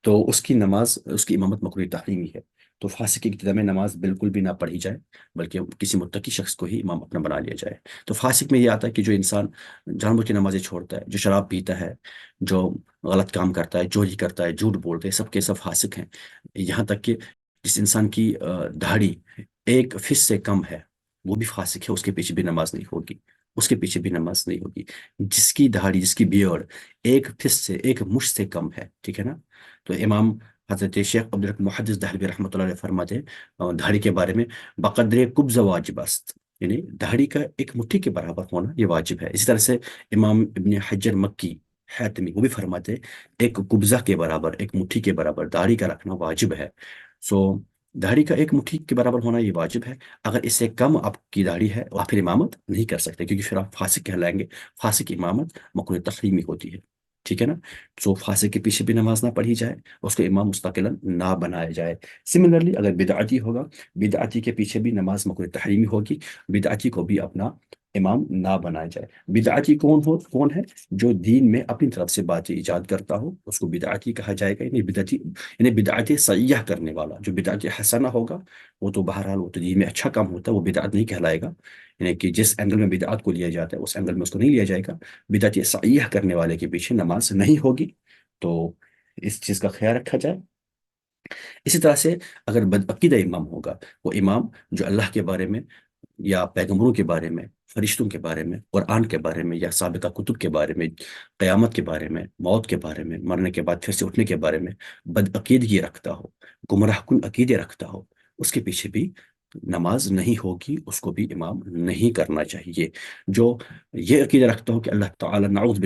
تو اس کی نماز، اس کی امامت مکروہ تحریمی ہے، تو فاسق کی ابتدا میں نماز بالکل بھی نہ پڑھی جائے، بلکہ کسی متقی شخص کو ہی امام اپنا بنا لیا جائے۔ تو فاسق میں یہ آتا ہے کہ جو انسان جان بوجھ کے نمازیں چھوڑتا ہے، جو شراب پیتا ہے، جو غلط کام کرتا ہے، چوری کرتا ہے، جھوٹ بولتے ہیں، سب کے سب فاسق ہیں، یہاں تک کہ جس انسان کی داڑھی 1 فٹ سے کم ہے وہ بھی فاسق ہے، اس کے پیچھے بھی نماز نہیں ہوگی، اس کے پیچھے بھی نماز نہیں ہوگی، جس کی داڑھی، جس کی بیئرڈ 1 فٹ سے، 1 مشت سے کم ہے، ٹھیک ہے نا؟ تو امام حضرت شیخ عبدالرحمن محدث دہلوی رحمۃ اللہ علیہ فرماتے ہیں داڑھی کے بارے میں، بقدر قبض واجب است، یعنی داڑھی کا ایک مٹھی کے برابر ہونا یہ واجب ہے۔ اسی طرح سے امام ابن حجر مکی حاتمی وہ بھی فرماتے ہیں ایک قبضہ کے برابر، ایک مٹھی کے برابر داڑھی کا رکھنا واجب ہے۔ سو داڑھی کا 1 مٹھی کے برابر ہونا یہ واجب ہے، اگر اس سے کم آپ کی داڑھی ہے آپ پھر امامت نہیں کر سکتے، کیونکہ پھر آپ فاسق کہلائیں گے، فاسق امامت مکروہ تحریمی ہوتی ہے، ٹھیک ہے نا؟ سو فاسق کے پیچھے بھی نماز نہ پڑھی جائے، اس کو امام مستقلاً نہ بنایا جائے۔ سملرلی اگر بدعتی ہوگا، بدعتی کے پیچھے بھی نماز مکروہ تحریمی ہوگی، بدعتی کو بھی اپنا امام نہ بنایا جائے۔ بدعتی کون ہے؟ جو دین میں اپنی طرف سے باتیں ایجاد کرتا ہو اس کو بدعتی کہا جائے گا، یعنی بدعت سیاح کرنے والا۔ جو بدعت حسنہ ہوگا وہ تو بہرحال وہ تو دین میں اچھا کام ہوتا ہے، وہ بدعت نہیں کہلائے گا، یعنی کہ جس اینگل میں بدعت کو لیا جاتا ہے اس اینگل میں اس کو نہیں لیا جائے گا۔ بدعت سیاح کرنے والے کے پیچھے نماز نہیں ہوگی، تو اس چیز کا خیال رکھا جائے۔ اسی طرح سے اگر بدعقیدہ امام ہوگا، وہ امام جو اللہ کے بارے میں یا پیغمبروں کے بارے میں، فرشتوں کے بارے میں، قرآن کے بارے میں، یا سابقہ کتب کے بارے میں، قیامت کے بارے میں، موت کے بارے میں، مرنے کے بعد پھر سے اٹھنے کے بارے میں بدعقیدگی رکھتا ہو، گمراہ کن عقیدے رکھتا ہو، اس کے پیچھے بھی نماز نہیں ہوگی، اس کو بھی امام نہیں کرنا چاہیے۔ جو یہ عقیدہ رکھتا ہو کہ اللہ تعالیٰ نعوذ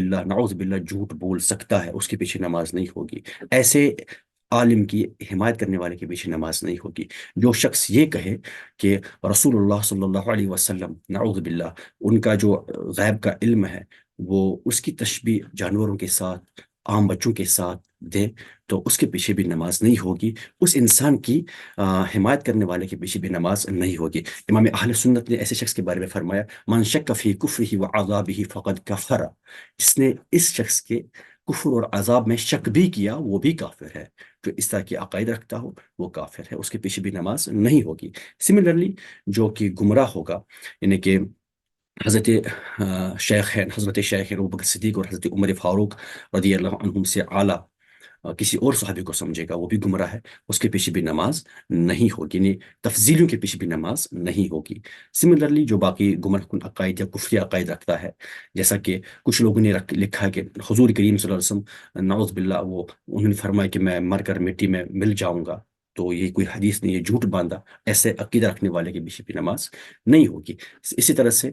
باللہ جھوٹ بول سکتا ہے، اس کے پیچھے نماز نہیں ہوگی۔ ایسے عالم کی حمایت کرنے والے کے پیچھے نماز نہیں ہوگی۔ جو شخص یہ کہے کہ رسول اللہ صلی اللہ علیہ وسلم نعوذ باللہ ان کا جو غیب کا علم ہے وہ اس کی تشبیہ جانوروں کے ساتھ، عام بچوں کے ساتھ دے، تو اس کے پیچھے بھی نماز نہیں ہوگی۔ اس انسان کی حمایت کرنے والے کے پیچھے بھی نماز نہیں ہوگی۔ امام اہل سنت نے ایسے شخص کے بارے میں فرمایا، من شک فی کفرہ وعذابہ فقد کفر، جس نے اس شخص کے کفر اور عذاب میں شک بھی کیا وہ بھی کافر ہے۔ جو اس طرح کی عقائد رکھتا ہو وہ کافر ہے، اس کے پیچھے بھی نماز نہیں ہوگی۔ سملرلی جو کہ گمراہ ہوگا، یعنی کہ حضرت شیخین، حضرت شیخین ابو بکر صدیق اور حضرت عمر فاروق رضی اللہ عنہم سے اعلیٰ کسی اور صحابی کو سمجھے گا، وہ بھی گمراہ ہے، اس کے پیچھے بھی نماز نہیں ہوگی، یعنی تفضیلیوں کے پیچھے بھی نماز نہیں ہوگی۔ سملرلی جو باقی گمراہ کن عقائد یا کفری عقائد رکھتا ہے، جیسا کہ کچھ لوگوں نے لکھا ہے کہ حضور کریم صلی اللہ علیہ وسلم نعوذ باللہ انہوں نے فرمایا کہ میں مر کر مٹی میں مل جاؤں گا، تو یہ کوئی حدیث نہیں، یہ جھوٹ باندھا، ایسے عقیدہ رکھنے والے کے پیچھے بھی نماز نہیں ہوگی۔ اسی طرح سے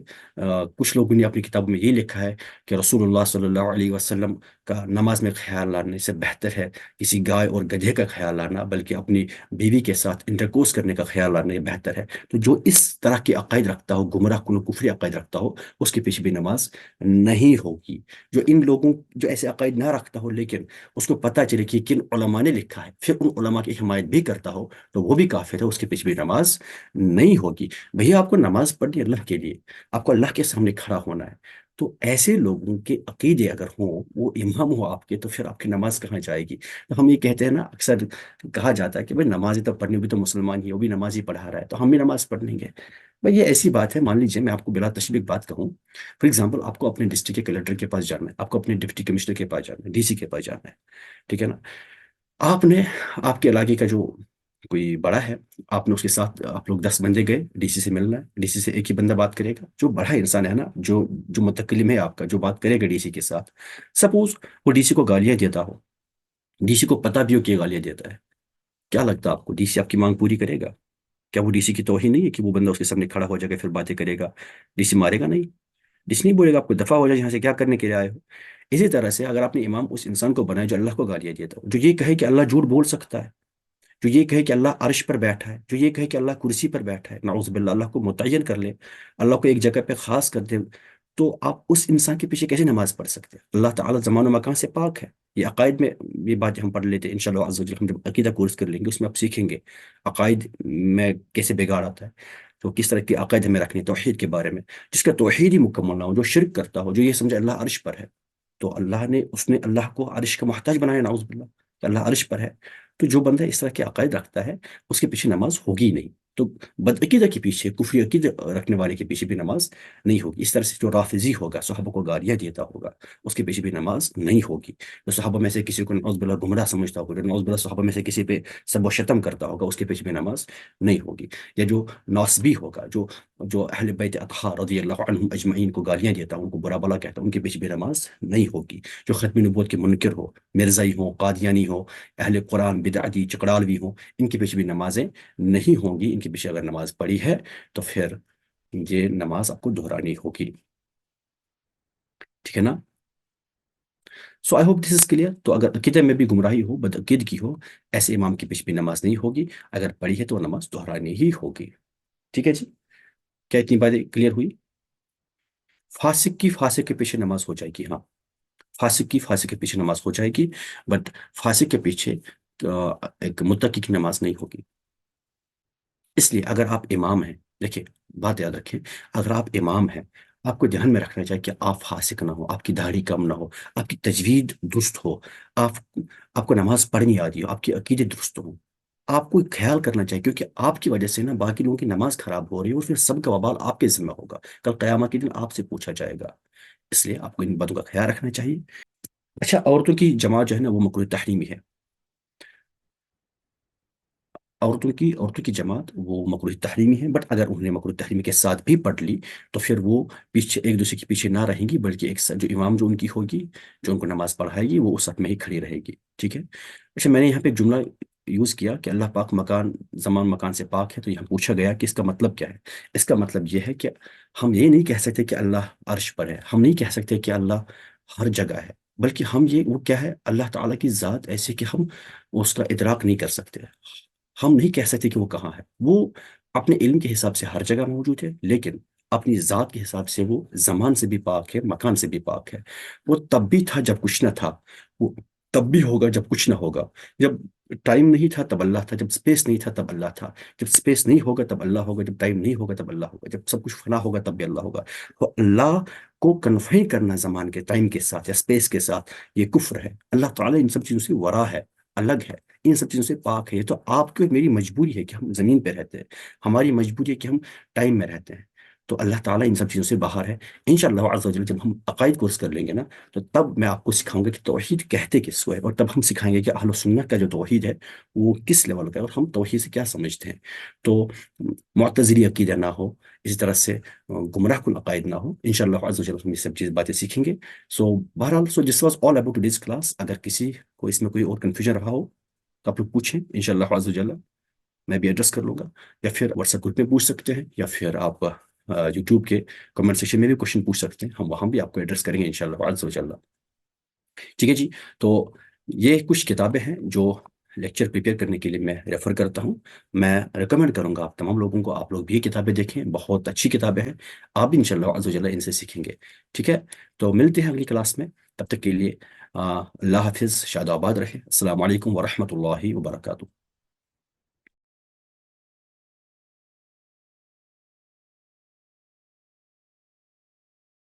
کچھ لوگوں نے اپنی کتاب میں یہ لکھا ہے کہ رسول اللہ صلی اللہ علیہ وسلم کا نماز میں خیال لانے سے بہتر ہے کسی گائے اور گدھے کا خیال لانا، بلکہ اپنی بیوی کے ساتھ انٹرکورس کرنے کا خیال لانا بہتر ہے۔ تو جو اس طرح کے عقائد رکھتا ہو، گمراہ کن کفری عقائد رکھتا ہو، اس کے پیچھے بھی نماز نہیں ہوگی۔ جو ایسے عقائد نہ رکھتا ہو لیکن اس کو پتہ چلے کہ کن علماء نے لکھا ہے، پھر ان علماء کی حمایت بھی کرتا ہو، تو وہ بھی کافر ہے، اس کے پیچھے بھی نماز نہیں ہوگی۔ بھیا آپ کو نماز پڑھنی ہے اللہ کے لیے، آپ کو اللہ کے سامنے کھڑا ہونا ہے، تو ایسے لوگوں کے عقیدے اگر ہوں، وہ امام ہو آپ کے، تو پھر آپ کی نماز کہاں جائے گی؟ تو ہم یہ کہتے ہیں نا، اکثر کہا جاتا ہے کہ بھائی نماز تو پڑھنی بھی، تو مسلمان ہی وہ بھی نماز ہی پڑھا رہا ہے تو ہم بھی نماز پڑھ لیں گے۔ بھائی یہ ایسی بات ہے، مان لیجیے میں آپ کو بلا تشبیہ بات کہوں، فار ایگزامپل آپ کو اپنے ڈسٹرکٹ کے کلیکٹر کے پاس جانا ہے، آپ کو اپنے ڈپٹی کمشنر کے پاس جانا ہے، ڈی سی کے پاس جانا ہے، ٹھیک ہے نا؟ آپ کے علاقے کا جو کوئی بڑا ہے، آپ نے اس کے ساتھ آپ لوگ 10 بندے گئے ڈی سی سے ملنا ہے، ڈی سی سے ایک ہی بندہ بات کرے گا، جو بڑا انسان ہے نا، جو متکلم ہے آپ کا، جو بات کرے گا ڈی سی کے ساتھ، سپوز وہ ڈی سی کو گالیاں دیتا ہو، ڈی سی کو پتا بھی ہو کہ گالیاں دیتا ہے، کیا لگتا ہے آپ کو ڈی سی آپ کی مانگ پوری کرے گا؟ کیا وہ ڈی سی کی توہین نہیں ہے کہ وہ بندہ اس کے سامنے کھڑا ہو جائے گا پھر باتیں کرے گا؟ ڈی سی مارے گا نہیں، ڈی سی نہیں بولے گا آپ کو دفعہ ہو جائے یہاں سے، کیا کرنے کے لیے آئے ہو؟ اسی طرح سے اگر آپ نے امام اس انسان کو بنایا جو اللہ کو گالیاں دیتا ہو، جو یہ کہے کہ اللہ جھوٹ بول سکتا ہے، جو یہ کہے کہ اللہ عرش پر بیٹھا ہے، جو یہ کہے کہ اللہ کرسی پر بیٹھا ہے، نعوذ باللہ اللہ کو متعین کر لے، اللہ کو ایک جگہ پہ خاص کر دے، تو آپ اس انسان کے پیچھے کیسے نماز پڑھ سکتے ہیں؟ اللہ تعالیٰ زمان و مکان سے پاک ہے۔ یہ عقائد میں یہ باتیں ہم پڑھ لیتے ہیں انشاءاللہ عز و جل، ہم جب عقیدہ کورس کر لیں گے اس میں آپ سیکھیں گے عقائد میں کیسے بگاڑ آتا ہے، تو کس طرح کی عقائد ہمیں رکھنی توحید کے بارے میں۔ جس کا توحید ہی مکمل نہ ہو، جو شرک کرتا ہو، جو یہ سمجھے اللہ عرش پر ہے، تو اس نے اللہ کو عرش کا محتاج بنایا، نعوذ باللہ کہ اللہ عرش پر ہے، تو جو بندہ اس طرح کے عقائد رکھتا ہے اس کے پیچھے نماز ہوگی نہیں۔ تو بدعقیدہ کے پیچھے، کفری عقیدہ رکھنے والے کے پیچھے بھی نماز نہیں ہوگی۔ اس طرح سے جو رافضی ہوگا، صحابہ کو گالیاں دیتا ہوگا، اس کے پیچھے بھی نماز نہیں ہوگی۔ جو صحابہ میں سے کسی کو نعوذ باللہ گمراہ سمجھتا ہوگا، جو نعوذ باللہ صحابہ میں سے کسی پہ سب و شتم کرتا ہوگا، اس کے پیچھے بھی نماز نہیں ہوگی۔ یا جو ناصبی ہوگا، جو اہل بیت اطہار رضی اللہ عنہم اجمعین کو گالیاں دیتا، ان کو برا بلا کہتا، ان کے پیچھے بھی نماز نہیں ہوگی۔ جو ختم نبوت کے منکر ہو، مرزائی ہو، قادیانی ہو، اہل قرآن بدعتی چکڑالوی ہوں، ان کے پیچھے بھی نمازیں نہیں ہوں گی۔ ان کے پیچھے اگر نماز پڑھی ہے تو پھر یہ نماز آپ کو دہرانی ہوگی، ٹھیک ہے نا؟ So I hope this is clear. تو اگر عقیدے میں بھی گمراہی ہو، بدعقیدگی ہو، ایسے امام کے پیچھے بھی نماز نہیں ہوگی، اگر پڑھی ہے تو وہ نماز دہرانی ہی ہوگی، ٹھیک ہے جی؟ کیا اتنی باتیں کلیئر ہوئی؟ فاسق کے پیچھے نماز ہو جائے گی، ہاں، فاسق کے پیچھے نماز ہو جائے گی، بٹ فاسق کے پیچھے ایک متقی کی نماز نہیں ہوگی۔ اس لیے اگر آپ امام ہیں، دیکھیں بات یاد رکھیں، اگر آپ امام ہیں، آپ کو دھیان میں رکھنا چاہیے کہ آپ فاسق نہ ہو، آپ کی داڑھی کم نہ ہو، آپ کی تجوید درست ہو، آپ آپ کو نماز پڑھنی آتی ہو، آپ کی عقیدے درست ہوں، آپ کو خیال کرنا چاہیے، کیونکہ آپ کی وجہ سے نا باقی لوگوں کی نماز خراب ہو رہی ہے، اور پھر سب کا وبال آپ کے ذمہ ہوگا، کل قیامت کے دن آپ سے پوچھا جائے گا۔ اس لیے آپ کو ان باتوں کا خیال رکھنا چاہیے۔ اچھا، عورتوں کی جماعت جو ہے نا وہ مکروہ تحریمی ہے. عورتوں کی جماعت وہ مکروہ تحریمی ہے، بٹ اگر انہوں نے مکروہ تحریمی کے ساتھ بھی پڑھ لی تو پھر وہ پیچھے ایک دوسرے کے پیچھے نہ رہیں گی، بلکہ ایک جو امام جو ان کی ہوگی، جو ان کو نماز پڑھائے گی، وہ اس حق میں ہی کھڑی رہے گی. ٹھیک ہے. اچھا، میں نے یہاں پہ ایک جملہ یوز کیا کہ اللہ پاک مکان زمان مکان سے پاک ہے، تو یہاں پوچھا گیا کہ اس کا مطلب کیا ہے. اس کا مطلب یہ ہے کہ ہم یہ نہیں کہہ سکتے کہ اللہ عرش پر ہے، ہم نہیں کہہ سکتے کہ اللہ ہر جگہ ہے، بلکہ ہم یہ وہ کیا ہے، اللہ تعالیٰ کی ذات ایسی کہ ہم اس کا ادراک نہیں کر سکتے. ہم نہیں کہہ سکتے کہ وہ کہاں ہے. وہ اپنے علم کے حساب سے ہر جگہ موجود ہے، لیکن اپنی ذات کے حساب سے وہ زمان سے بھی پاک ہے، مکان سے بھی پاک ہے. وہ تب بھی تھا جب کچھ نہ تھا، وہ تب بھی ہوگا جب کچھ نہ ہوگا. جب ٹائم نہیں تھا تب اللہ تھا، جب اسپیس نہیں تھا تب اللہ تھا، جب اسپیس نہیں ہوگا تب اللہ ہوگا، جب ٹائم نہیں ہوگا تب اللہ ہوگا، جب سب کچھ فنا ہوگا تب بھی اللہ ہوگا. تو اللہ کو کنفائن کرنا زمان کے ٹائم کے ساتھ یا اسپیس کے ساتھ یہ کفر ہے. اللہ تعالیٰ ان سب چیزوں سے ورا ہے، الگ ہے، ان سب چیزوں سے پاک ہے. یہ تو آپ کی اور میری مجبوری ہے کہ ہم زمین پہ رہتے ہیں، ہماری مجبوری ہے کہ ہم ٹائم میں رہتے ہیں. تو اللہ تعالیٰ ان سب چیزوں سے باہر ہے. انشاءاللہ عز و جل جب ہم عقائد کورس کر لیں گے نا، تو تب میں آپ کو سکھاؤں گا کہ توحید کہتے کس کو ہے، اور تب ہم سکھائیں گے کہ اہل سنت کا جو توحید ہے وہ کس لیول کا ہے، اور ہم توحید سے کیا سمجھتے ہیں. تو معتزلی عقیدہ نہ ہو، اسی طرح سے گمراہ کن عقائد نہ ہو. انشاءاللہ عز و جل ہم یہ سب چیز باتیں سیکھیں گے. سو بہرحال، so this was all about today's class. اگر کسی کو اس میں کوئی اور کنفیوژن رہا ہو تو آپ لوگ پوچھیں، انشاءاللہ عز و جل میں بھی ایڈریس کر لوں گا، یا پھر واٹس ایپ گروپ میں پوچھ سکتے ہیں، یا پھر آپ یوٹیوب کے کمنٹ سیکشن میں بھی کوشچن پوچھ سکتے ہیں، ہم وہاں بھی آپ کو ایڈریس کریں گے انشاءاللہ عز و جل. ٹھیک ہے جی. تو یہ کچھ کتابیں ہیں جو لیکچر پریپیئر کرنے کے لیے میں ریفر کرتا ہوں. میں ریکمینڈ کروں گا آپ تمام لوگوں کو، آپ لوگ بھی یہ کتابیں دیکھیں، بہت اچھی کتابیں ہیں. آپ بھی انشاءاللہ عز و جل ان سے سیکھیں گے. ٹھیک ہے. تو ملتے ہیں اگلی کلاس میں، تب تک کے لیے اللہ حافظ، شاد و آباد رہے. السلام علیکم ورحمۃ اللہ وبرکاتہ.